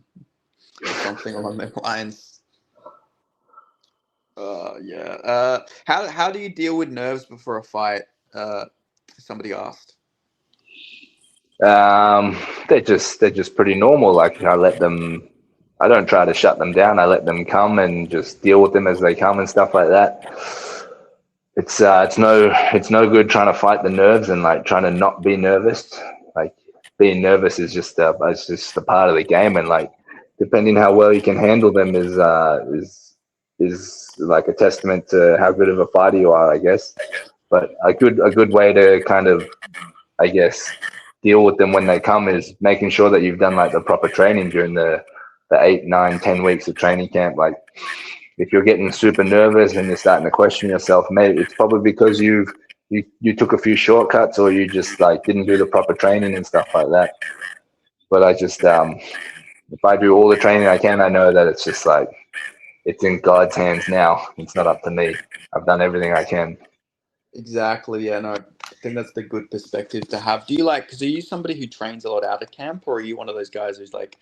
something along those lines. Yeah. How do you deal with nerves before a fight? Somebody asked. They're just pretty normal. Like I don't try to shut them down. I let them come and just deal with them as they come and stuff like that. It's no good trying to fight the nerves and like trying to not be nervous. Like being nervous is just a part of the game, and like depending how well you can handle them is like a testament to how good of a fighter you are, I guess. But a good way to kind of, I guess, deal with them when they come is making sure that you've done like the proper training during the 8, 9, 10 weeks of training camp. Like if you're getting super nervous and you're starting to question yourself, maybe it's probably because you took a few shortcuts or you just like didn't do the proper training and stuff like that. But I just if I do all the training I can, I know that it's just like it's in God's hands now. It's not up to me. I've done everything I can. Exactly. Yeah. No, I think that's the good perspective to have. Because are you somebody who trains a lot out of camp, or are you one of those guys who's like,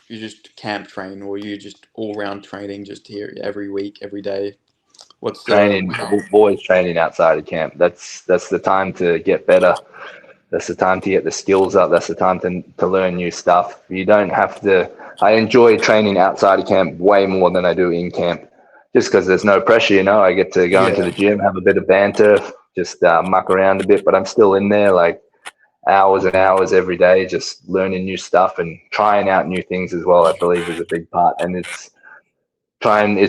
you just camp train, or you just all round training just here every week, every day? What's Training, boys training outside of camp. That's the time to get better. That's the time to get the skills up. That's the time to learn new stuff. You don't have to. I enjoy training outside of camp way more than I do in camp, just because there's no pressure. I get to go into the gym, have a bit of banter, just muck around a bit, but I'm still in there like hours and hours every day, just learning new stuff and trying out new things as well. I believe is a big part, and it's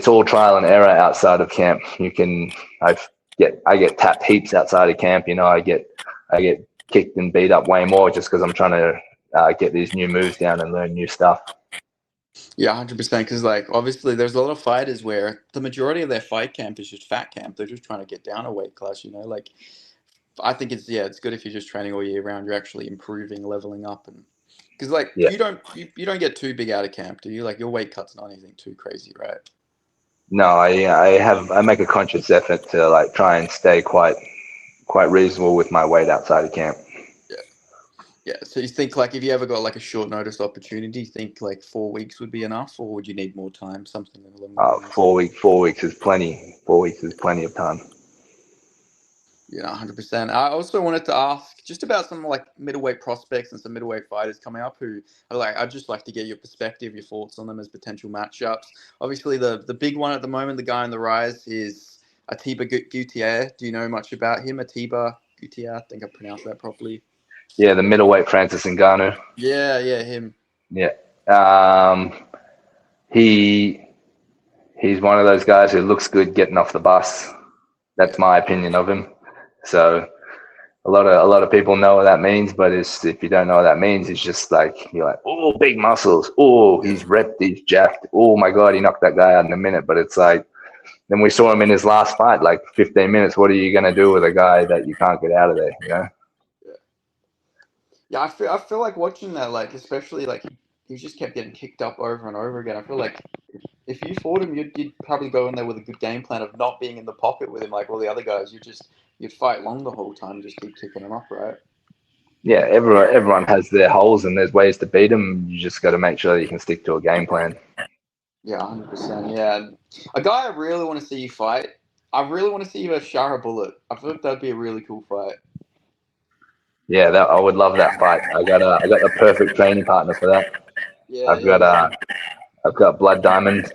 all trial and error outside of camp. I get tapped heaps outside of camp. I get kicked and beat up way more just because I'm trying to get these new moves down and learn new stuff. Yeah, 100%. Because like obviously, there's a lot of fighters where the majority of their fight camp is just fat camp. They're just trying to get down a weight class. Like I think it's good if you're just training all year round. You're actually improving, leveling up, and because like you don't get too big out of camp, do you? Like your weight cut's not anything too crazy, right? No, I make a conscious effort to like try and stay quite reasonable with my weight outside of camp. Yeah. So you think like if you ever got like a short notice opportunity, you think like 4 weeks would be enough, or would you need more time? Something along those lines. 4 weeks is plenty. 4 weeks is plenty of time. Yeah, 100%. I also wanted to ask just about some like middleweight prospects and some middleweight fighters coming up who are like, I'd just like to get your perspective, your thoughts on them as potential matchups. Obviously, the big one at the moment, the guy on the rise is Atiba Gutierrez. Do you know much about him? Atiba Gutierrez, I think I pronounced that properly. Yeah, the middleweight Francis Ngannou. Yeah, him. Yeah. He's one of those guys who looks good getting off the bus. That's my opinion of him. So a lot of people know what that means, but if you don't know what that means, it's just like you're like, oh, big muscles. Oh, he's ripped, he's jacked. Oh my God, he knocked that guy out in a minute. But it's like, then we saw him in his last fight, like 15 minutes. What are you gonna do with a guy that you can't get out of there? Yeah, I feel like watching that, like especially like he just kept getting kicked up over and over again. I feel like if you fought him, you'd probably go in there with a good game plan of not being in the pocket with him like all the other guys. You'd fight long the whole time, and just keep kicking him up, right? Yeah, everyone has their holes and there's ways to beat them. You just got to make sure that you can stick to a game plan. Yeah, 100%. Yeah, and a guy I really want to see you fight. I really want to see you versus Shara Bullet. I feel like that'd be a really cool fight. Yeah, that I would love that fight. I got the perfect training partner for that. Yeah, I've yeah. got I've got Blood Diamond.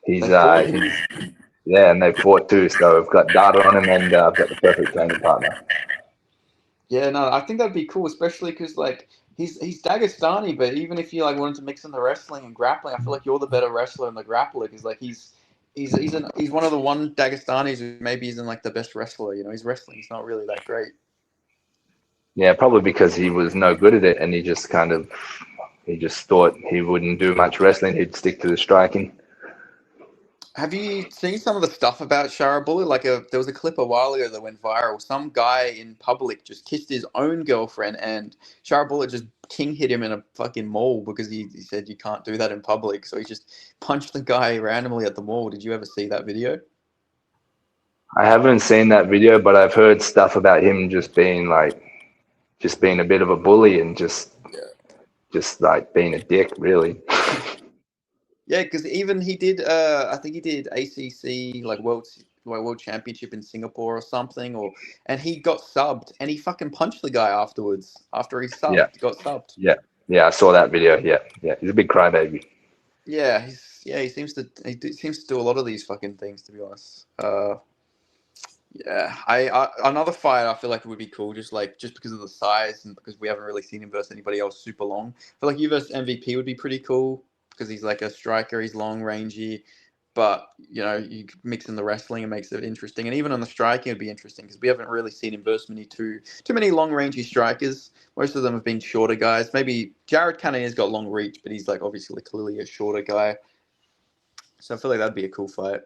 They fought him. He's yeah, and they fought too. So I've got data on him, and I've got the perfect training partner. Yeah, no, I think that'd be cool, especially because like he's Dagestani, but even if you like wanted to mix in the wrestling and grappling, I feel like you're the better wrestler and the grappler because like he's one of the one Dagestanis who maybe isn't like the best wrestler. You know, his wrestling's not really that great. Yeah, probably because he was no good at it, and he just thought he wouldn't do much wrestling. He'd stick to the striking. Have you seen some of the stuff about Shara Bullet? There was a clip a while ago that went viral. Some guy in public just kissed his own girlfriend, and Shara Bullet just king hit him in a fucking mall because he said you can't do that in public. So he just punched the guy randomly at the mall. Did you ever see that video? I haven't seen that video, but I've heard stuff about him just being a bit of a bully and just like being a dick, really. Yeah, because even he did. I think he did ACC world championship in Singapore or something, and he got subbed, and he fucking punched the guy afterwards. After he Yeah, got subbed. yeah, yeah. I saw that video. Yeah, yeah. He's a big crybaby. Yeah, he seems to do a lot of these fucking things, to be honest. Yeah, I another fight I feel like it would be cool, just because of the size and because we haven't really seen him versus anybody else super long. I feel like you versus MVP would be pretty cool because he's like a striker, he's long rangy, but you know you mix in the wrestling and makes it interesting, and even on the striking it'd be interesting because we haven't really seen him versus too many long rangy strikers. Most of them have been shorter guys. Maybe Jared Cannonier's got long reach, but he's like obviously clearly a shorter guy. So I feel like that'd be a cool fight.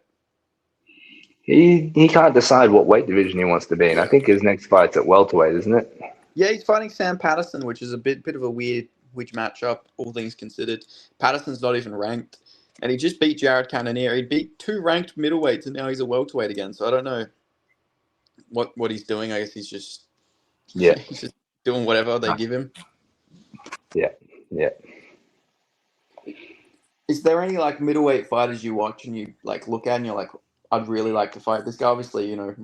He can't decide what weight division he wants to be in. I think his next fight's at welterweight, isn't it? Yeah, he's fighting Sam Patterson, which is a bit of a weird matchup, all things considered. Patterson's not even ranked, and he just beat Jared Cannonier. He beat two ranked middleweights, and now he's a welterweight again. So I don't know what he's doing. I guess he's just Yeah, he's just doing whatever they give him. yeah, yeah. Is there any like middleweight fighters you watch and you like look at and you're like, I'd really like to fight this guy? Obviously, you know,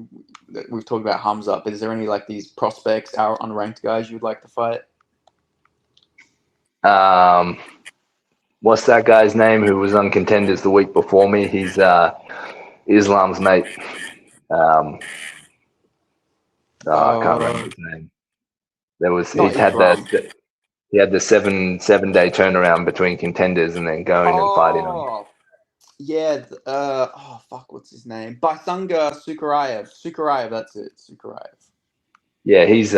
we've talked about Hamza, but is there any like these prospects, our unranked guys you'd like to fight? Um, what's that guy's name who was on Contenders the week before me? He's Islam's mate. I can't remember his name. Not Islam. He had the 7 day turnaround between Contenders and then going and fighting him. Oh, yeah. Oh, fuck. What's his name? Baisanga Sukarayev. Sukarayev. That's it. Sukarayev. Yeah, he's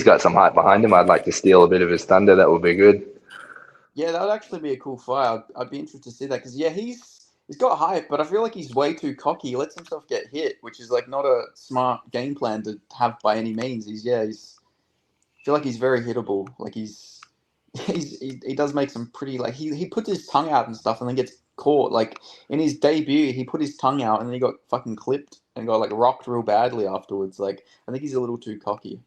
got some hype behind him. I'd like to steal a bit of his thunder. That would be good. Yeah, that would actually be a cool fight. I'd be interested to see that because yeah, he's got hype, but I feel like he's way too cocky. He lets himself get hit, which is like not a smart game plan to have by any means. I feel like he's very hittable. Like he does make some pretty like he puts his tongue out and stuff and then gets caught. Like in his debut, he put his tongue out and then he got fucking clipped and got like rocked real badly afterwards. Like I think he's a little too cocky.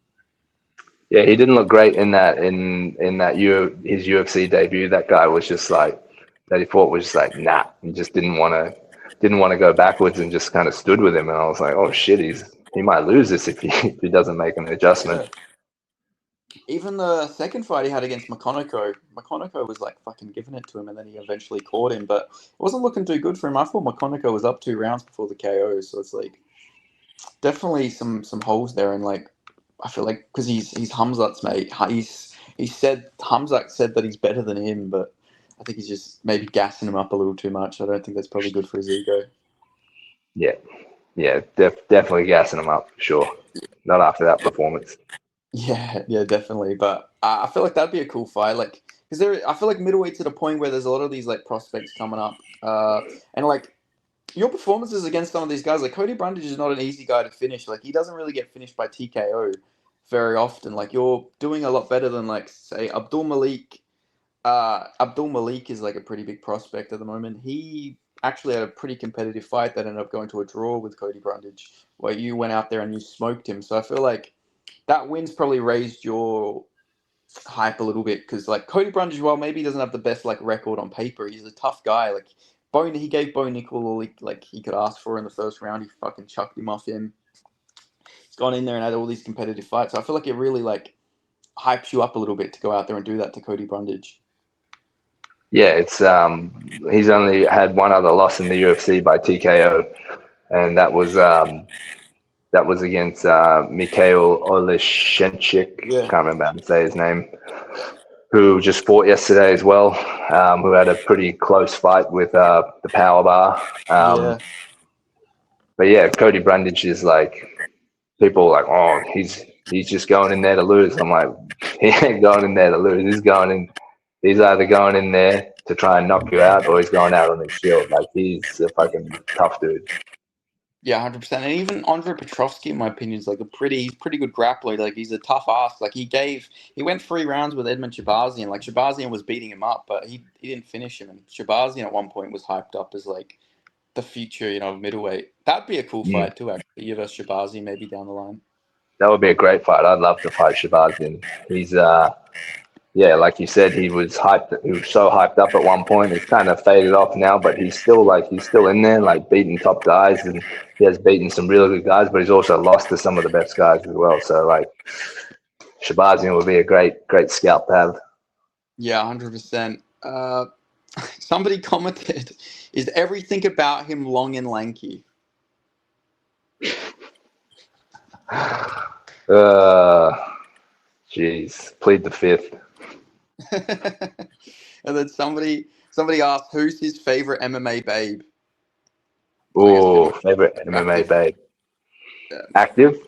Yeah, he didn't look great in his UFC debut. That guy was just like that. He fought was just like nah. He just didn't want to go backwards and just kind of stood with him. And I was like, oh shit, he might lose this if if he doesn't make an adjustment. Yeah. Even the second fight he had against McConaughey was like fucking giving it to him, and then he eventually caught him, but it wasn't looking too good for him. I thought McConaughey was up 2 rounds before the KO, so it's like definitely some holes there, and like I feel like because he's Hamzat's mate, Hamzat said that he's better than him, but I think he's just maybe gassing him up a little too much. I don't think that's probably good for his ego. Yeah, yeah, definitely gassing him up. Sure, not after that performance. Yeah, definitely. But I feel like that'd be a cool fight. Like, because I feel like middleweight's at a point where there's a lot of these like prospects coming up, and like your performances against some of these guys, like Cody Brundage is not an easy guy to finish. Like, he doesn't really get finished by TKO. very often. Like you're doing a lot better than like say Abdul Malik. Abdul Malik is like a pretty big prospect at the moment. He actually had a pretty competitive fight that ended up going to a draw with Cody Brundage, where you went out there and you smoked him. So I feel like that win's probably raised your hype a little bit because like Cody Brundage, while maybe he doesn't have the best like record on paper, he's a tough guy. Like he gave Bo Nickel all he could ask for in the first round. He fucking chucked him off him. He's gone in there and had all these competitive fights. So I feel like it really like hypes you up a little bit to go out there and do that to Cody Brundage. Yeah, it's he's only had one other loss in the UFC by TKO, and that was against Mikhail Oleshenchik. Yeah. Can't remember how to say his name. Who just fought yesterday as well. Who had a pretty close fight with the power bar. Yeah. But yeah, Cody Brundage is like, people are like, oh, he's just going in there to lose. I'm like, he ain't going in there to lose. He's either going in there to try and knock you out, or he's going out on his shield. Like, he's a fucking tough dude. Yeah, 100%. And even Andre Petrovsky, in my opinion, is like he's pretty good grappler. Like he's a tough ass. Like he went 3 rounds with Edmund Shabazian. Like Shabazian was beating him up, but he didn't finish him. And Shabazian at one point was hyped up as like the future, of middleweight. That'd be a cool fight too, actually. You versus Shabazian maybe down the line. That would be a great fight. I'd love to fight Shabazian. He's yeah, like you said, he was hyped. He was so hyped up at one point. He's kind of faded off now, but he's still in there, like beating top guys, and he has beaten some really good guys. But he's also lost to some of the best guys as well. So like, Shabazian would be a great scalp to have. Yeah, 100%. Somebody commented, "Is everything about him long and lanky?" Jeez, plead the fifth. And then somebody asked, "Who's his favorite MMA babe?" Oh, favorite MMA babe. Yeah. Active?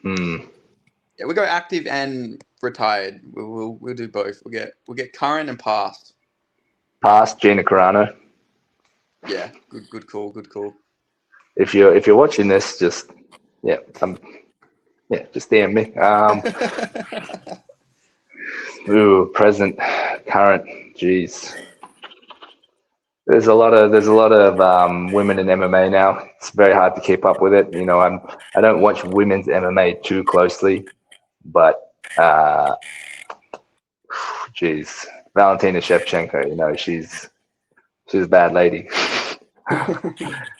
Yeah, we go active and retired. We'll do both. We'll get current and past. Past, Gina Carano. Yeah, good call. If you're watching this, just just DM me. Present, current. Jeez. There's a lot of women in MMA now. It's very hard to keep up with it. I don't watch women's MMA too closely, but geez, Valentina Shevchenko. She's a bad lady.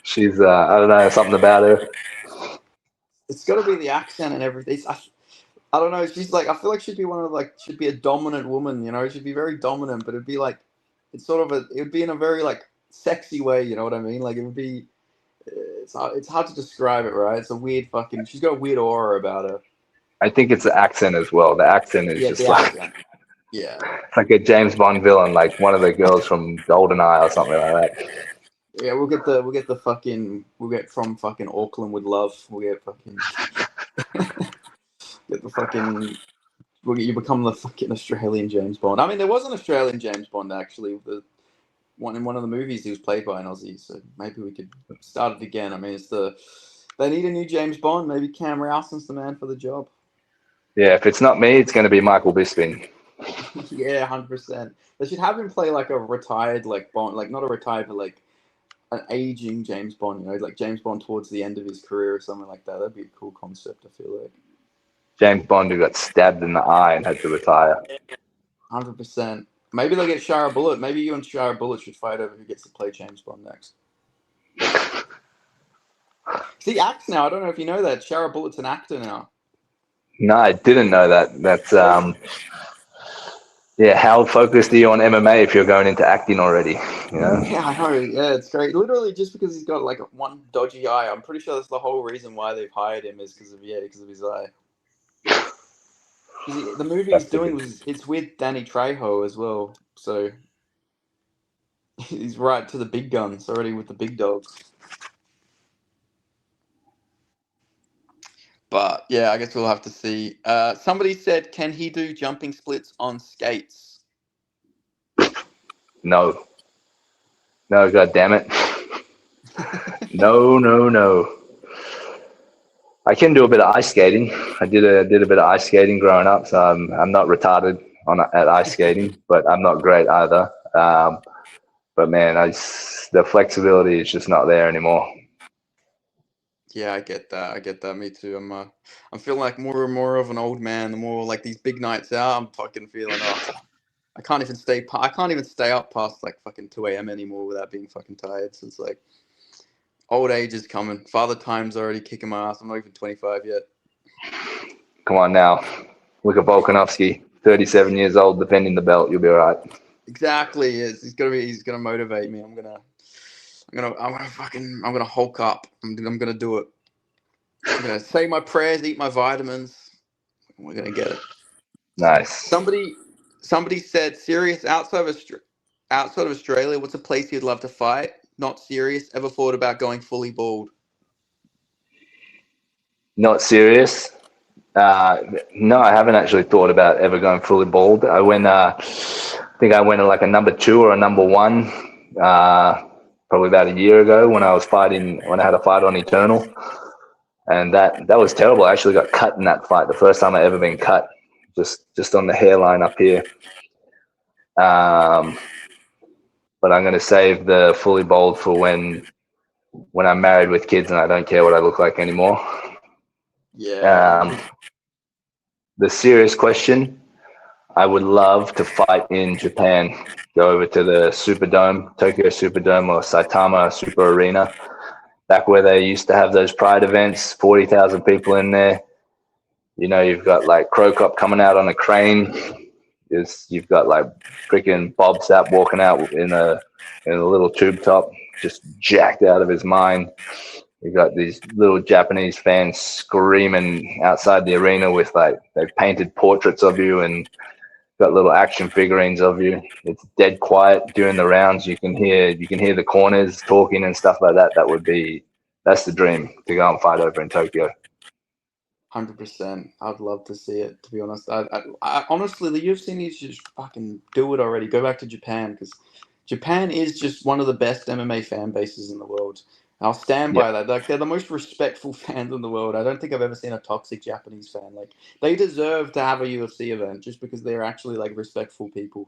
She's I don't know, something about her. It's got to be the accent and everything. I don't know. She's like, I feel like she'd be a dominant woman. She'd be very dominant, but it'd be like, it would be in a very like sexy way. You know what I mean? Like it would be. It's hard to describe it, right? It's a weird fucking. She's got a weird aura about her. I think it's the accent as well. The accent is just like. Accent. Yeah. It's like a James Bond villain, like one of the girls from GoldenEye or something like that. Yeah, we'll get from fucking Auckland with love. We'll get fucking you become the fucking Australian James Bond. I mean, there was an Australian James Bond actually. In one of the movies he was played by an Aussie, so maybe we could start it again. I mean, they need a new James Bond. Maybe Cam Rowston's the man for the job. Yeah, if it's not me, it's going to be Michael Bisping. Yeah, 100%. They should have him play like a retired like Bond, like not a retired, but like an aging James Bond, like James Bond towards the end of his career or something like that. That'd be a cool concept, I feel like. James Bond who got stabbed in the eye and had to retire. 100%. Maybe they'll get Shara Bullet. Maybe you and Shara Bullet should fight over who gets to play James Bond next. He acts now. I don't know if you know that. Shara Bullet's an actor now. No, I didn't know that. That's yeah, how focused are you on MMA if you're going into acting already? Yeah, I know. Yeah, it's great. Literally, just because he's got like one dodgy eye, I'm pretty sure that's the whole reason why they've hired him is because of his eye. The movie he's doing it's with Danny Trejo as well, so he's right to the big guns already with the big dogs. But yeah, I guess we'll have to see. Somebody said, can he do jumping splits on skates? No, God damn it. No. I can do a bit of ice skating. I did a bit of ice skating growing up, so I'm not retarded at ice skating, but I'm not great either. But man, the flexibility is just not there anymore. Yeah, I get that. I get that. Me too. I'm feeling like more and more of an old man. The more like these big nights out, I'm fucking feeling. Oh, I can't even stay. I can't even stay up past like fucking 2 a.m. anymore without being fucking tired. So it's like old age is coming. Father time's already kicking my ass. I'm not even 25 yet. Come on now, look at Volkanovski, 37 years old, defending the belt. You'll be all right. Exactly. He's gonna motivate me. I'm gonna Hulk up. I'm gonna do it. I'm gonna say my prayers, eat my vitamins. We're gonna get it. Nice. Somebody said, serious outside of Australia, what's a place you'd love to fight? Not serious. Ever thought about going fully bald? Not serious. No, I haven't actually thought about ever going fully bald. I think I went at like a number 2 or a number 1, probably about a year ago when I had a fight on Eternal, and that was terrible. I actually got cut in that fight. The first time I ever been cut, just on the hairline up here. But I'm going to save the fully bald for when I'm married with kids and I don't care what I look like anymore. Yeah. The serious question, I would love to fight in Japan. Go over to the Superdome, Tokyo Superdome or Saitama Super Arena, back where they used to have those Pride events, 40,000 people in there. You know, you've got like Crow Cop coming out on a crane. You've got like freaking Bob Sapp walking out in a little tube top, just jacked out of his mind. You've got these little Japanese fans screaming outside the arena with like they've painted portraits of you and got little action figurines of you. It's dead quiet during the rounds. You can hear the corners talking and stuff like that. That's the dream, to go and fight over in Tokyo. 100%. I'd love to see it, to be honest. Honestly, the UFC needs to just fucking do it already. Go back to Japan, because Japan is just one of the best MMA fan bases in the world. And I'll stand Yeah. by that. Like, they're the most respectful fans in the world. I don't think I've ever seen a toxic Japanese fan. Like, they deserve to have a UFC event just because they're actually like respectful people.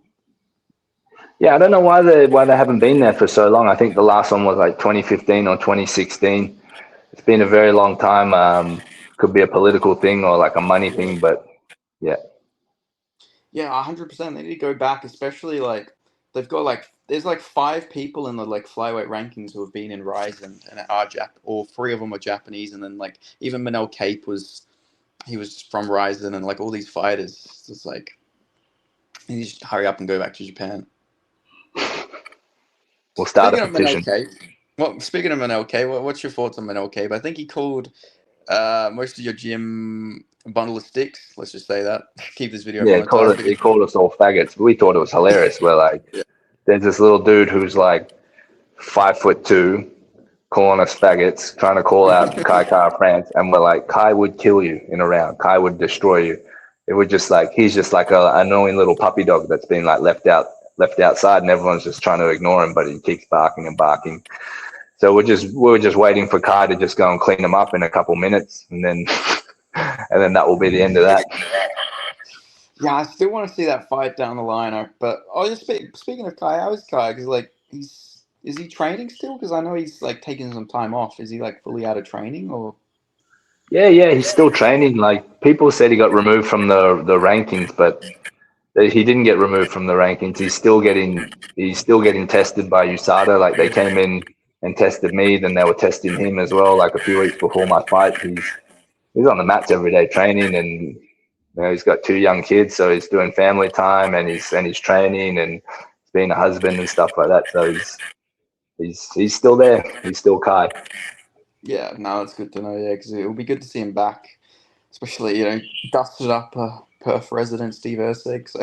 Yeah, I don't know why they haven't been there for so long. I think the last one was like 2015 or 2016. It's been a very long time. Could be a political thing or like a money thing, but yeah. Yeah, 100%. They need to go back, especially like they've got like there's like 5 people in the like flyweight rankings who have been in Ryzen and are or 3 of them are Japanese, and then like even Manel Cape he was from Ryzen, and like all these fighters. It's just like you need to hurry up and go back to Japan. We'll start a Speaking of petition. Manel Cape, what's your thoughts on Manel Cape? I think he called most of your gym a bundle of sticks. Let's just say that. Keep this video Yeah, monetized. he called us all faggots. We thought it was hilarious. We're like, Yeah. there's this little dude who's like 5'2", calling us faggots, trying to call out Kai Kara France, and we're like, Kai would kill you in a round. Kai would destroy you. It would just like he's just like a annoying little puppy dog that's been like left outside, and everyone's just trying to ignore him, but he keeps barking and barking. So we were just waiting for Kai to just go and clean him up in a couple minutes, and then that will be the end of that. Yeah, I still want to see that fight down the line. But speaking of Kai, how is Kai? Because like is he training still? Because I know he's like taking some time off. Is he like fully out of training or? Yeah, he's still training. Like people said, he got removed from the rankings, but he didn't get removed from the rankings. He's still getting tested by USADA. Like they came in and tested me, then they were testing him as well. Like a few weeks before my fight, he's on the mats every day training, and he's got 2 young kids, so he's doing family time and he's training and he's being a husband and stuff like that. So he's still there. He's still Kai. Yeah, no, that's good to know. Yeah, because it will be good to see him back, especially dusted up Perth resident Steve Erceg. So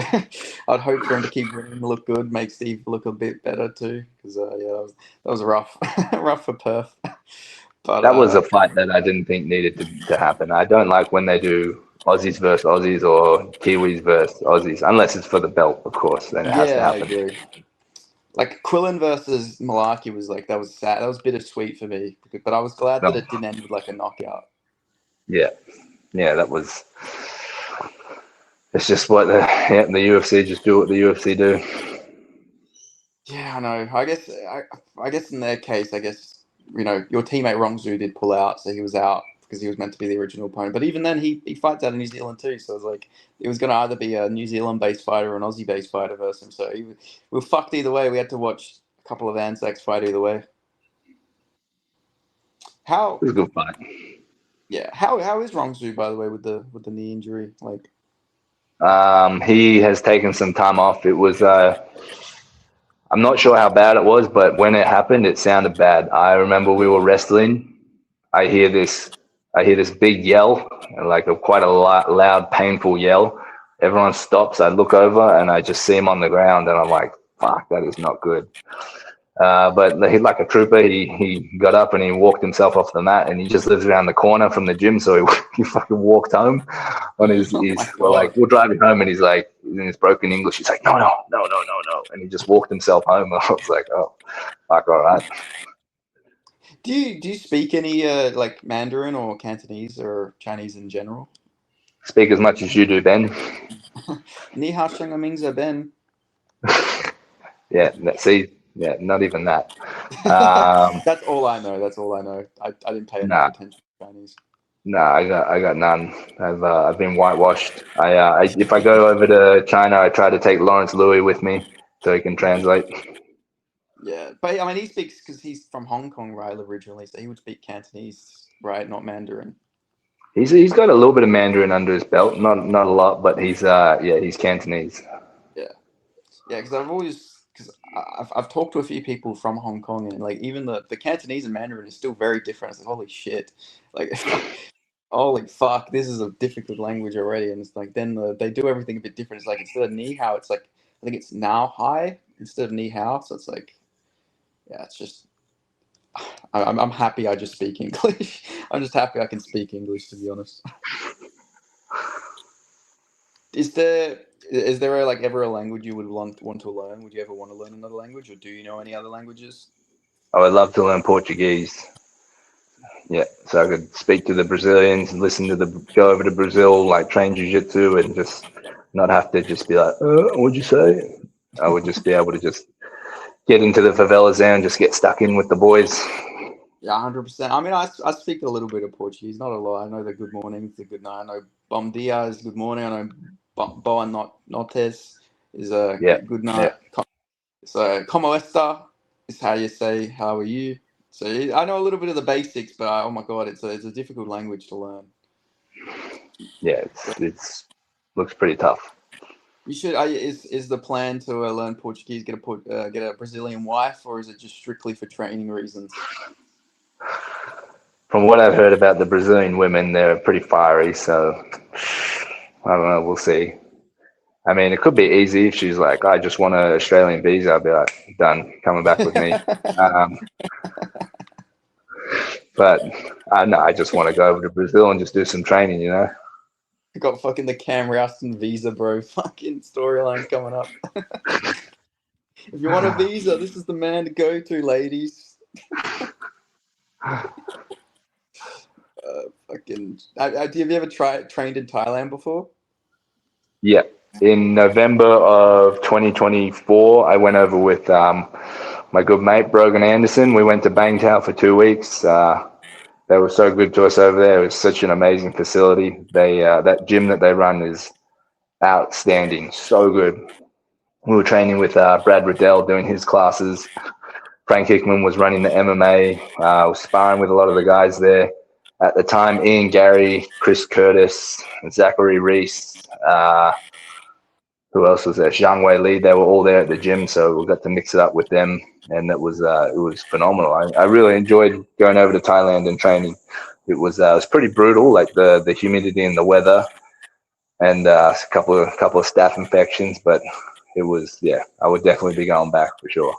I'd hope for him to keep winning, look good, make Steve look a bit better too. Because that was rough, rough for Perth. But That was a fight that I didn't think needed to happen. I don't like when they do Aussies versus Aussies or Kiwis versus Aussies, unless it's for the belt, of course. Then it has to yeah, I happen. agree. Like Quillen versus Malaki was like that was sad. That was bittersweet for me, but I was glad No, that it didn't end with like a knockout. Yeah, yeah, that was. It's just what the UFC just do what the UFC do. Yeah, I know. I guess in their case, I guess your teammate Rongzu did pull out, so he was out because he was meant to be the original opponent. But even then, he fights out of New Zealand too, so it's like it was going to either be a New Zealand-based fighter or an Aussie-based fighter versus him. So we were fucked either way. We had to watch a couple of Anzacs fight either way. It How was a good fight. how is Rongzu, by the way, with the knee injury? Like, He has taken some time off. It was I'm not sure how bad it was, but when it happened, it sounded bad. I remember we were wrestling. I hear this, I hear this big yell, like quite a loud, painful yell. Everyone stops. I look over and I just see him on the ground, and I'm like, "Fuck, that is not good." But he, like a trooper, he got up and he walked himself off the mat, and he just lives around the corner from the gym, so he fucking walked home on oh his. my We're like, god. we'll drive you home, and he's like, in his broken English, he's like, no, no, no, no, no, no, and he just walked himself home. I was like, oh, fuck, all right. Do you speak any like Mandarin or Cantonese or Chinese in general? Speak as much as you do, Ben. Ni hao sheng ming ben. Yeah, see, yeah, not even that. Um, That's all I know. That's all I know. I didn't pay enough nah, attention to Chinese. nah, I got none. I've been whitewashed. If I go over to China, I try to take Lawrence Louis with me so he can translate. Yeah, but I mean, he speaks because he's from Hong Kong, right, originally, so he would speak Cantonese, right, not Mandarin. He's got a little bit of Mandarin under his belt, not a lot, but he's Cantonese. Yeah, yeah, because I've talked to a few people from Hong Kong, and like even the Cantonese and Mandarin is still very different. It's like holy shit, like holy fuck, this is a difficult language already, and it's like then they do everything a bit different. It's like instead of ni hao, it's like I think it's now hi instead of ni hao, so it's like yeah, it's just I'm happy I just speak English. I'm just happy I can speak English, to be honest. Is there like ever a language you would want to learn? Would you ever want to learn another language, or do you know any other languages? I would love to learn Portuguese. Yeah, so I could speak to the Brazilians and listen to go over to Brazil, like train jiu-jitsu and just not have to just be like, what'd you say? I would just be able to just get into the favelas there and just get stuck in with the boys. Yeah, 100%. I mean, I speak a little bit of Portuguese, not a lot. I know the good morning, the good night. I know bom dia is good morning. I know boa noches is a Yeah, good yeah, night. So como esta is how you say how are you. So I know a little bit of the basics, but oh my god, it's a difficult language to learn. yeah. It's looks pretty tough. You should. Is the plan to learn Portuguese, get a Brazilian wife, or is it just strictly for training reasons? From what I've heard about the Brazilian women, they're pretty fiery. So I don't know. We'll see. I mean, it could be easy if she's like, I just want an Australian visa. I'll be like, done, coming back with me. Um, but no, I just want to go over to Brazil and just do some training, you know? Got fucking the Cam Rowston visa, bro. Fucking storylines coming up. If you want a visa, this is the man to go to, ladies. Fucking. Have you ever trained in Thailand before? Yeah. In November of 2024, I went over with my good mate, Brogan Anderson. We went to Bangtao for 2 weeks. They were so good to us over there. It was such an amazing facility. That gym that they run is outstanding. So good. We were training with Brad Riddell doing his classes. Frank Hickman was running the MMA. Was sparring with a lot of the guys there. At the time, Ian Gary, Chris Curtis, Zachary Reese, who else was there? Zhang Wei Li. They were all there at the gym, so we got to mix it up with them, and it was phenomenal. I really enjoyed going over to Thailand and training. It was pretty brutal, like the humidity and the weather, and a couple of staph infections, but it was I would definitely be going back for sure.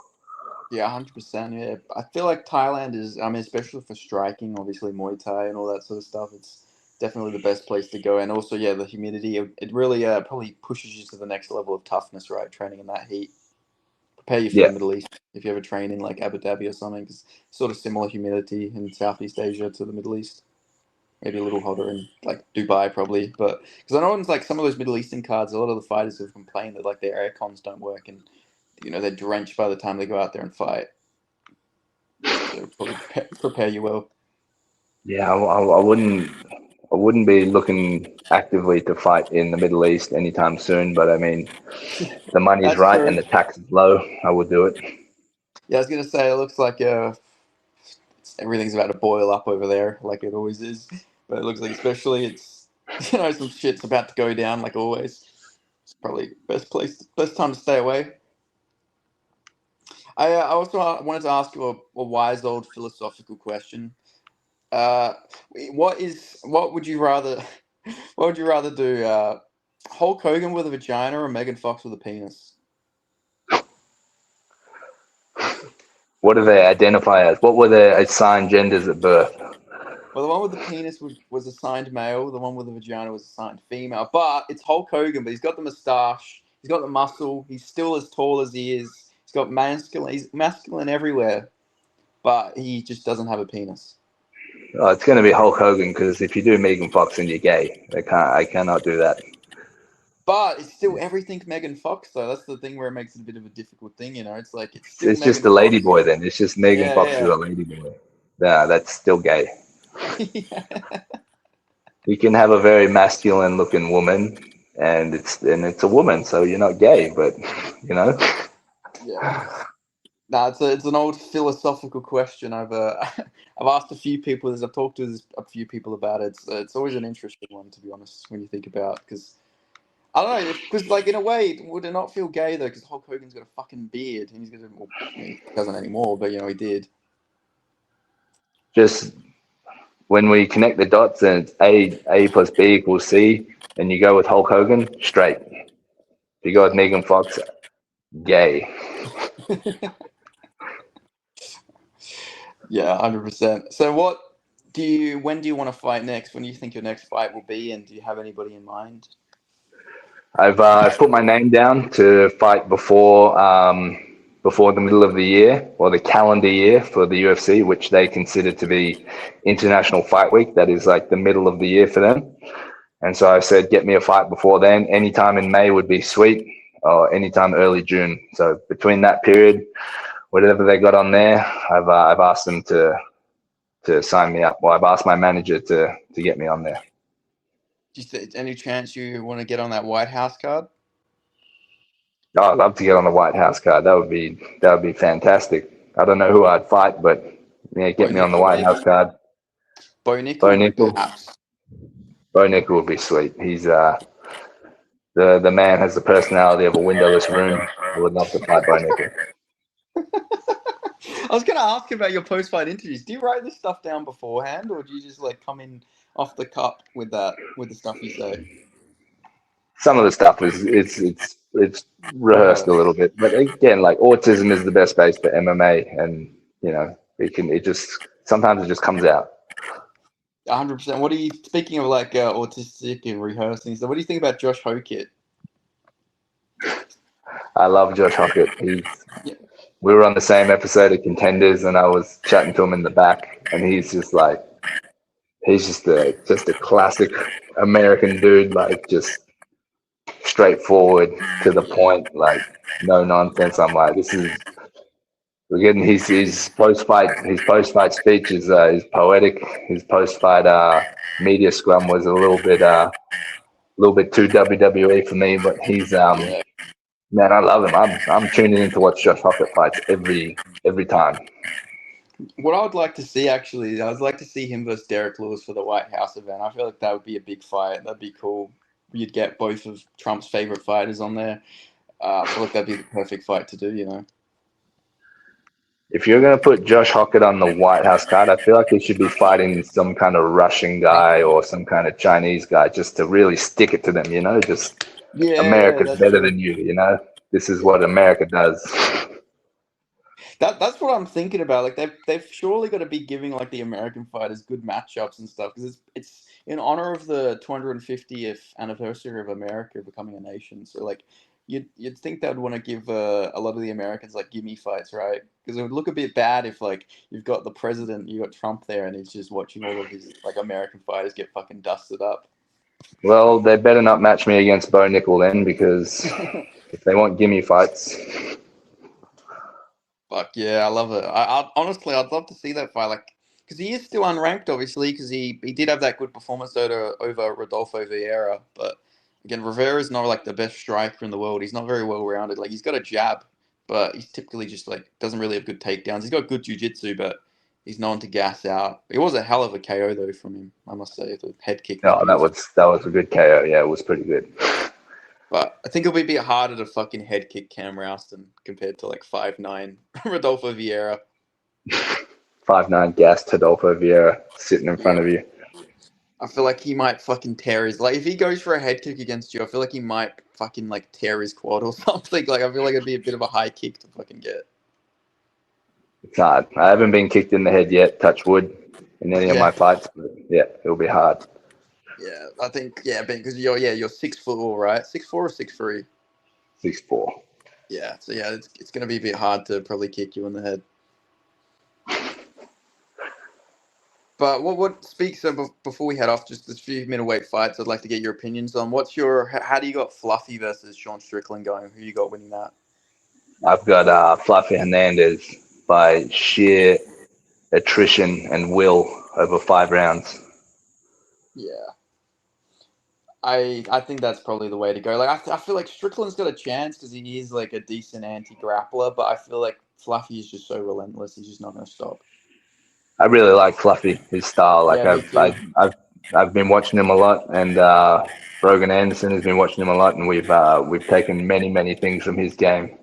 Yeah, 100%. Yeah, I feel like Thailand is. I mean, especially for striking, obviously Muay Thai and all that sort of stuff. It's definitely the best place to go. And also, yeah, the humidity. It really probably pushes you to the next level of toughness, right? Training in that heat. Prepare you for the Yeah, Middle East if you ever train in like Abu Dhabi or something. It's sort of similar humidity in Southeast Asia to the Middle East. maybe a little hotter in like Dubai probably. But because I know in like some of those Middle Eastern cards, a lot of the fighters have complained that like their air cons don't work and they're drenched by the time they go out there and fight. So probably prepare you well. Yeah, I wouldn't be looking actively to fight in the Middle East anytime soon. But I mean, the money's That's right true. and the tax is low. I would do it. Yeah, I was gonna say it looks like everything's about to boil up over there, like it always is. But it looks like especially it's some shit's about to go down, like always. It's probably best time to stay away. I also wanted to ask you a wise old philosophical question. Uh, what would you rather what would you rather do? Hulk Hogan with a vagina or Megan Fox with a penis? What do they identify as? What were their assigned genders at birth? Well, the one with the penis was assigned male. The one with the vagina was assigned female. But it's Hulk Hogan. But he's got the moustache. He's got the muscle. He's still as tall as he is. He's got masculine. He's masculine everywhere. But he just doesn't have a penis. Oh, it's going to be Hulk Hogan because if you do Megan Fox and you're gay, I cannot do that. But it's still everything Megan Fox though. That's the thing where it makes it a bit of a difficult thing. It's like it's still It's just Megan a lady Fox. boy then. It's just Megan Fox is Yeah, a lady boy. Yeah, that's still gay. yeah. You can have a very masculine looking woman and it's a woman, so you're not gay, but you know. Yeah. No, it's an old philosophical question. I've asked a few people as I've talked to a few people about it. It's always an interesting one to be honest when you think about because I don't know because like in a way would it not feel gay though because Hulk Hogan's got a fucking beard and he's got well, I mean, he doesn't anymore but he did. Just when we connect the dots and it's A plus B equals C, and you go with Hulk Hogan, straight. If you go with Megan Fox, gay. Yeah, 100%. So when do you want to fight next? When do you think your next fight will be and do you have anybody in mind? I've put my name down to fight before the middle of the year or the calendar year for the UFC, which they consider to be International Fight Week. That is like the middle of the year for them. And so I said, get me a fight before then. Anytime in May would be sweet, or anytime early June. So between that period, whatever they got on there, I've asked them to sign me up. Well, I've asked my manager to get me on there. Any chance you want to get on that White House card? Oh, I'd love to get on the White House card. That would be fantastic. I don't know who I'd fight, but yeah, Bo get me on the Nickel, White House maybe? card. Bo Bo Nickel, Nickel. perhaps. Bo Nickel would be sweet. He's the man has the personality of a windowless room. I would love to fight Bo Nickel. I was going to ask about your post-fight interviews. Do you write this stuff down beforehand, or do you just like come in off the cup with the stuff you say? Some of the stuff is it's rehearsed a little bit, but again, like autism is the best base for MMA, and it just sometimes it just comes out. 100%. What are you speaking of, like autistic and rehearsing? So, what do you think about Josh Hokit? I love Josh Hockett. Yeah. We were on the same episode of Contenders, and I was chatting to him in the back, and he's just a classic American dude, like just straightforward to the point, like no nonsense. I'm like, we're getting his post fight speech is poetic. His post fight media scrum was a little bit too WWE for me, but he's Yeah. man, I love him. I'm tuning in to watch Josh Hockett fights every time. What I would like to see, actually, I would like to see him versus Derek Lewis for the White House event. I feel like that would be a big fight. That'd be cool. You'd get both of Trump's favorite fighters on there. I feel like that'd be the perfect fight to do. If you're gonna put Josh Hockett on the White House card, I feel like he should be fighting some kind of Russian guy or some kind of Chinese guy just to really stick it to them. Just Yeah, America's that's better true. than you. This is what America does. That's what I'm thinking about. Like they've surely got to be giving like the American fighters good matchups and stuff because it's in honor of the 250th anniversary of America becoming a nation. So like you'd think they would want to give a lot of the Americans like gimme fights, right? Because it would look a bit bad if like you've got the president, you got Trump there, and he's just watching all of his like American fighters get fucking dusted up. Well, they better not match me against Bo Nickel then, because if they want gimme fights, Fuck yeah, I love it. I honestly, I'd love to see that fight, like, because he is still unranked, obviously, because he did have that good performance over Rodolfo Vieira, but again, Rivera's not like the best striker in the world. He's not very well rounded. Like, he's got a jab, but he's typically just like doesn't really have good takedowns. He's got good jiu-jitsu, but he's known to gas out. It was a hell of a KO though from him, I must say. The head kick that no, he that used. was a good KO. Yeah, it was pretty good. But I think it'll be a bit harder to fucking head kick Cam Rowston compared to like 5'9" Rodolfo Vieira. 5'9" gas Rodolfo Vieira sitting in front Yeah. of you. I feel like he might fucking tear his, like, if he goes for a head kick against you, I feel like he might fucking like tear his quad or something. Like, I feel like it'd be a bit of a high kick to fucking get. It's hard. I haven't been kicked in the head yet, touch wood, in any of my fights. But yeah, it'll be hard. Yeah, I think, because you're 6'4", right? 6'4" or 6'3"? 6'4". Yeah, so yeah, it's gonna be a bit hard to probably kick you in the head. But what speaks of, before we head off, just a few middleweight fights I'd like to get your opinions on. How do you got Fluffy versus Sean Strickland going? Who you got winning that? I've got Fluffy Hernandez by sheer attrition and will over 5 rounds. Yeah. I think that's probably the way to go. Like, I feel like Strickland's got a chance because he is like a decent anti-grappler, but I feel like Fluffy is just so relentless. He's just not going to stop. I really like Fluffy, his style. Like Yeah, I've been watching him a lot, and Rogan Anderson has been watching him a lot, and we've taken many things from his game.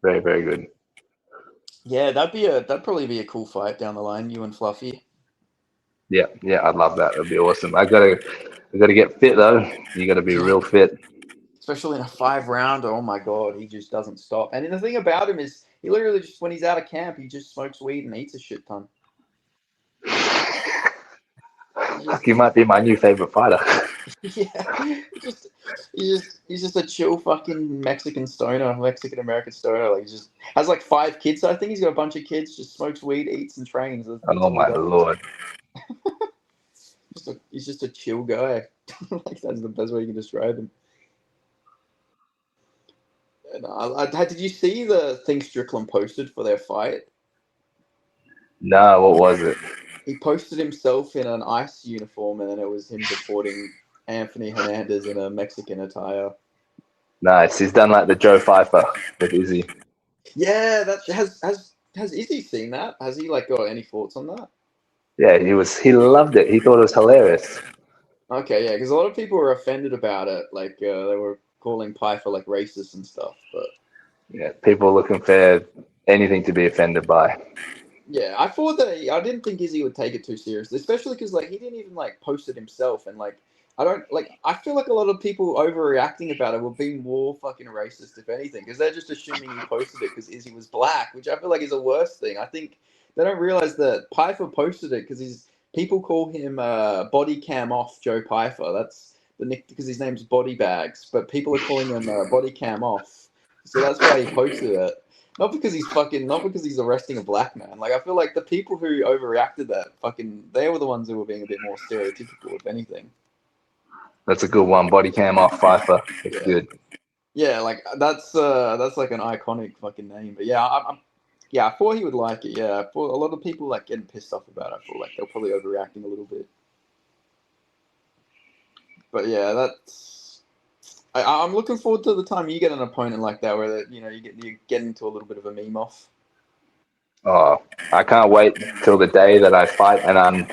Very, very good. Yeah, that'd probably be a cool fight down the line, you and Fluffy. Yeah, I'd love that. That'd be awesome. I gotta get fit though. You gotta be real fit. Especially in a 5-rounder. Oh my god, he just doesn't stop. And the thing about him is, he literally just, when he's out of camp, he just smokes weed and eats a shit ton. He might be my new favorite fighter. Yeah, he's just a chill fucking Mexican American stoner. Like, he just has like 5 kids. I think he's got a bunch of kids. Just smokes weed, eats, and trains. That's Oh my lord! He's just a chill guy. Like, that's the best way you can describe him. And did you see the thing Strickland posted for their fight? No, what was it? He posted himself in an ICE uniform, and then it was him deporting Anthony Hernandez in a Mexican attire. Nice. He's done like the Joe Pfeiffer with Izzy. Yeah, that has Izzy seen that? Has he like got any thoughts on that? Yeah, he loved it. He thought it was hilarious. Okay, yeah, because a lot of people were offended about it. Like, they were calling Pfeiffer like racist and stuff. But yeah, people looking for anything to be offended by. yeah, I thought that I didn't think Izzy would take it too seriously, especially because like he didn't even like post it himself, and like I feel like a lot of people overreacting about it will be more fucking racist if anything, because they're just assuming he posted it because Izzy was black, which I feel like is a worse thing. I think they don't realize that Pfeiffer posted it because people call him Body Cam Off Joe Pfeiffer. That's the nick because his name's Body Bags, but people are calling him Body Cam Off, so that's why he posted it. Not because he's arresting a black man. Like, I feel like the people who overreacted they were the ones who were being a bit more stereotypical, if anything. That's a good one. Body cam off Pfeiffer. It's good. Yeah, like that's like an iconic fucking name. But yeah, I thought he would like it. Yeah, I thought a lot of people like getting pissed off about it. I feel like they're probably overreacting a little bit. But yeah, I'm looking forward to the time you get an opponent like that, where you get into a little bit of a meme off. Oh, I can't wait till the day that I fight and I'm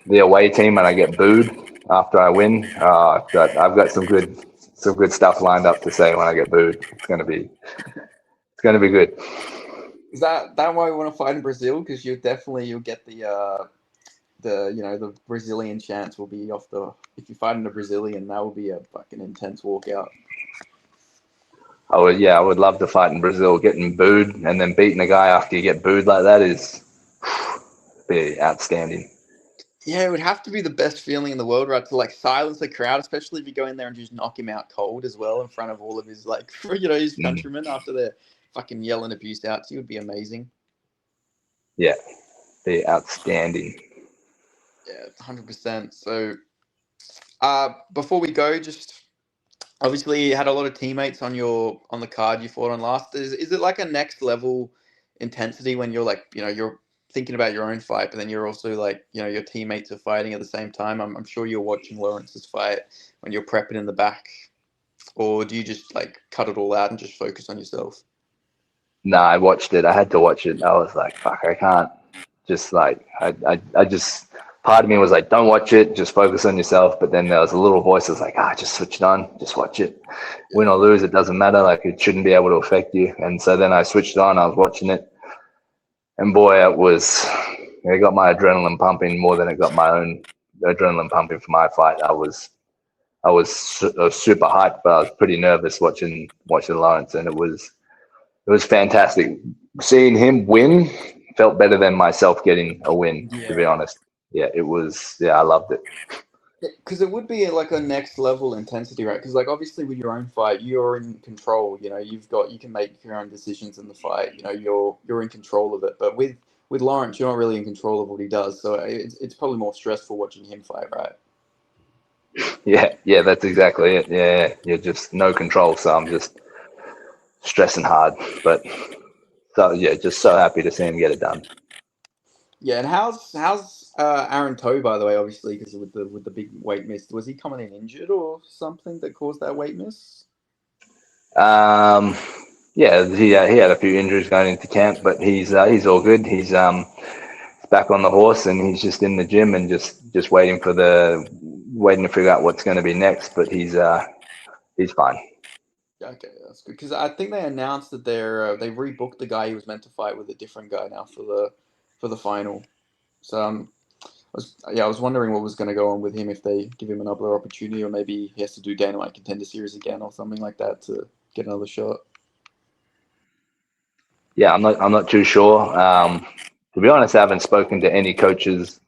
the away team and I get booed after I win. I've got some good stuff lined up to say when I get booed. It's gonna be good. Is that why you want to fight in Brazil? Because you'll get the Brazilian chance will be off the, if you fight in a Brazilian, that will be a fucking intense walkout. I would love to fight in Brazil. Getting booed and then beating a guy after you get booed like that is be outstanding. Yeah, it would have to be the best feeling in the world, right? To like silence the crowd, especially if you go in there and just knock him out cold as well in front of all of his like, his Mm. countrymen after they're fucking yelling abuse out to you would be amazing. Yeah, they're outstanding. Yeah, 100%. So, before we go, just obviously you had a lot of teammates on the card you fought on last. Is it like a next level intensity when you're like, you're thinking about your own fight, but then you're also like, your teammates are fighting at the same time. I'm sure you're watching Lawrence's fight when you're prepping in the back, or do you just like cut it all out and just focus on yourself? No, I watched it. I had to watch it. I was like, fuck, I can't. Just like, I just, part of me was like, don't watch it. Just focus on yourself. But then there was a little voice that was like, just switch it on. Just watch it. Win Yeah, or lose, it doesn't matter. Like, it shouldn't be able to affect you. And so then I switched it on. I was watching it. And boy, it got my adrenaline pumping more than it got my own adrenaline pumping for my fight. I was super hyped, but I was pretty nervous watching Lawrence, and it was fantastic. Seeing him win felt better than myself getting a win, to be yeah. honest. Yeah, it was. Yeah, I loved it. Because it would be like a next level intensity, right? Because like obviously with your own fight, you're in control. You can make your own decisions in the fight. You're in control of it. But with Lawrence, you're not really in control of what he does. So it's probably more stressful watching him fight, right? Yeah, that's exactly it. Yeah, you're just no control, so I'm just stressing hard. But so yeah, just so happy to see him get it done. Yeah. And how's Aaron Toe, by the way? Obviously, because with the big weight miss, was he coming in injured or something that caused that weight miss? Um, yeah, he had a few injuries going into camp, but he's all good. He's back on the horse, and he's just in the gym and just waiting to figure out what's going to be next. But he's fine. Yeah, okay, that's good. Because I think they announced that they rebooked the guy he was meant to fight with a different guy now for the final. So I was wondering what was going to go on with him if they give him another opportunity, or maybe he has to do Dynamite Contender Series again or something like that to get another shot. Yeah, I'm not too sure. To be honest, I haven't spoken to any coaches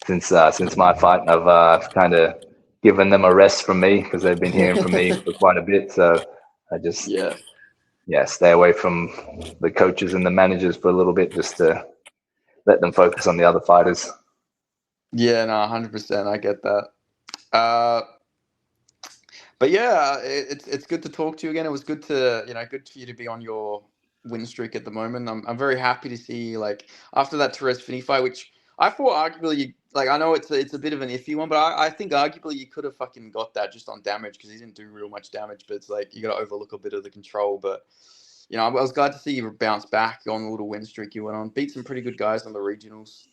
since my fight. I've kind of given them a rest from me because they've been hearing from me for quite a bit. So I just Yeah, stay away from the coaches and the managers for a little bit just to let them focus on the other fighters. yeah, no, 100%. I get that. Uh, but yeah, it's good to talk to you again. It was good for you to be on your win streak at the moment. I'm very happy to see like after that Torres Finney fight, which I thought arguably like I know it's a bit of an iffy one, but I think arguably you could have fucking got that just on damage because he didn't do real much damage. But it's like you got to overlook a bit of the control. But I was glad to see you bounce back on the little win streak you went on. Beat some pretty good guys on the regionals.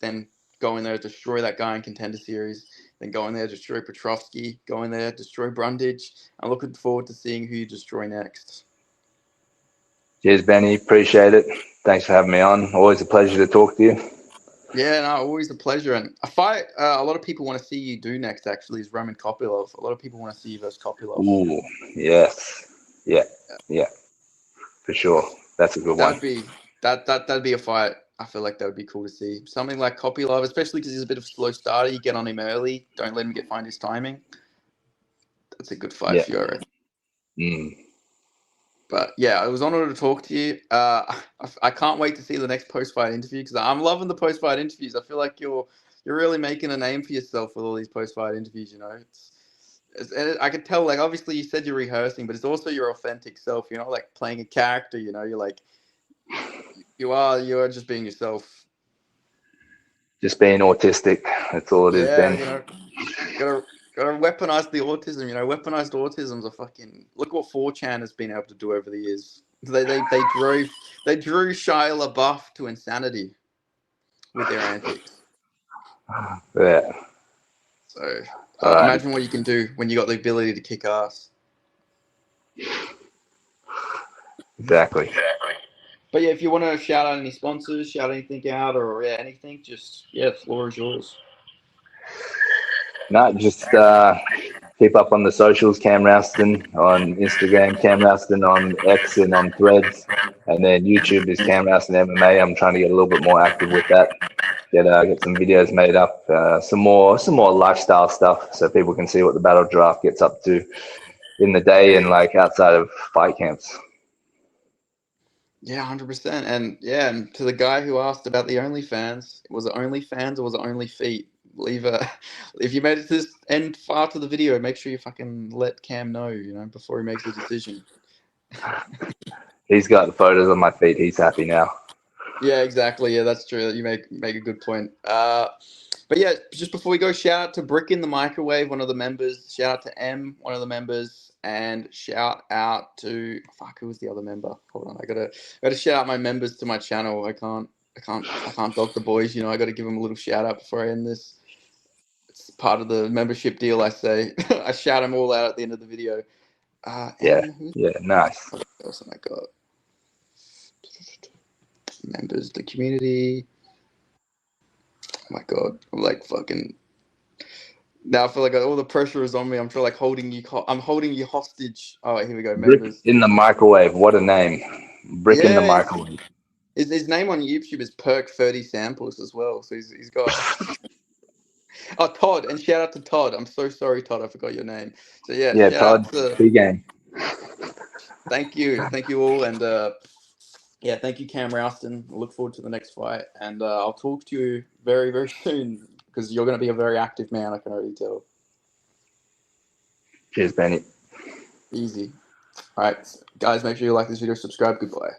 Then go in there, destroy that guy in Contender Series. Then go in there, destroy Petrovsky. Go in there, destroy Brundage. I'm looking forward to seeing who you destroy next. Cheers, Benny. Appreciate it. Thanks for having me on. Always a pleasure to talk to you. Yeah, no, always a pleasure. And a fight a lot of people want to see you do next, actually, is Roman Kopylov. A lot of people want to see you versus Kopylov. Ooh, yes. Yeah, yeah, for sure. That's a good one. That'd be that'd be a fight. I feel like that would be cool to see. Something like Kopylov, especially because he's a bit of a slow starter. You get on him early. Don't let him find his timing. That's a good fight Yeah. for you, I reckon. Mm. But yeah, it was an honor to talk to you. I can't wait to see the next post-fight interview because I'm loving the post-fight interviews. I feel like you're really making a name for yourself with all these post-fight interviews. And I could tell. Like obviously, you said you're rehearsing, but it's also your authentic self. You're not like playing a character. You're like you're just being yourself. Just being autistic. That's all it is, Yeah, Ben. gotta weaponize the autism. Weaponized autism's a fucking look what 4chan has been able to do over the years. They drew Shia LaBeouf to insanity with their antics. Yeah. So All right. imagine what you can do when you got the ability to kick ass. Exactly. But yeah, if you want to shout out any sponsors, shout anything out, or anything, the floor is yours. No, just keep up on the socials, Cam Rowston on Instagram, Cam Rowston on X and on Threads, and then YouTube is Cam Rowston MMA. I'm trying to get a little bit more active with that. get some videos made up, some more lifestyle stuff, so people can see what the battle draft gets up to in the day and like outside of fight camps. Yeah, 100%. And yeah, and to the guy who asked about the OnlyFans, was it OnlyFans or was it Only Feet? Leave a if you made it to this end far to the video, make sure you fucking let Cam know, before he makes a decision. He's got the photos on my feet. He's happy now. Yeah, exactly. Yeah, that's true. You make a good point. But yeah, just before we go, shout out to Brick in the Microwave, one of the members. Shout out to M, one of the members, and shout out to who was the other member? Hold on, I gotta shout out my members to my channel. I can't dog the boys. I gotta give them a little shout out before I end this. It's part of the membership deal. I say I shout them all out at the end of the video. Yeah, And yeah, nice. what else have I got? Members, the community. Oh my god, I'm like fucking. Now I feel like all the pressure is on me. I'm like holding you. I'm holding you hostage. Oh, here we go, Brick members. in the Microwave. What a name. Brick in the Yeah, Microwave. his name on YouTube is Perk 30 Samples as well. So he's got. Oh, Todd, and shout out to Todd. I'm so sorry, Todd. I forgot your name. So yeah, Yeah, shout out Todd, to. big game. Thank you all, and yeah, thank you, Cam Rowston. I look forward to the next fight, and I'll talk to you very, very soon because you're going to be a very active man. I can already tell. Cheers, Benny. Easy. All right, guys, make sure you like this video, subscribe. Goodbye.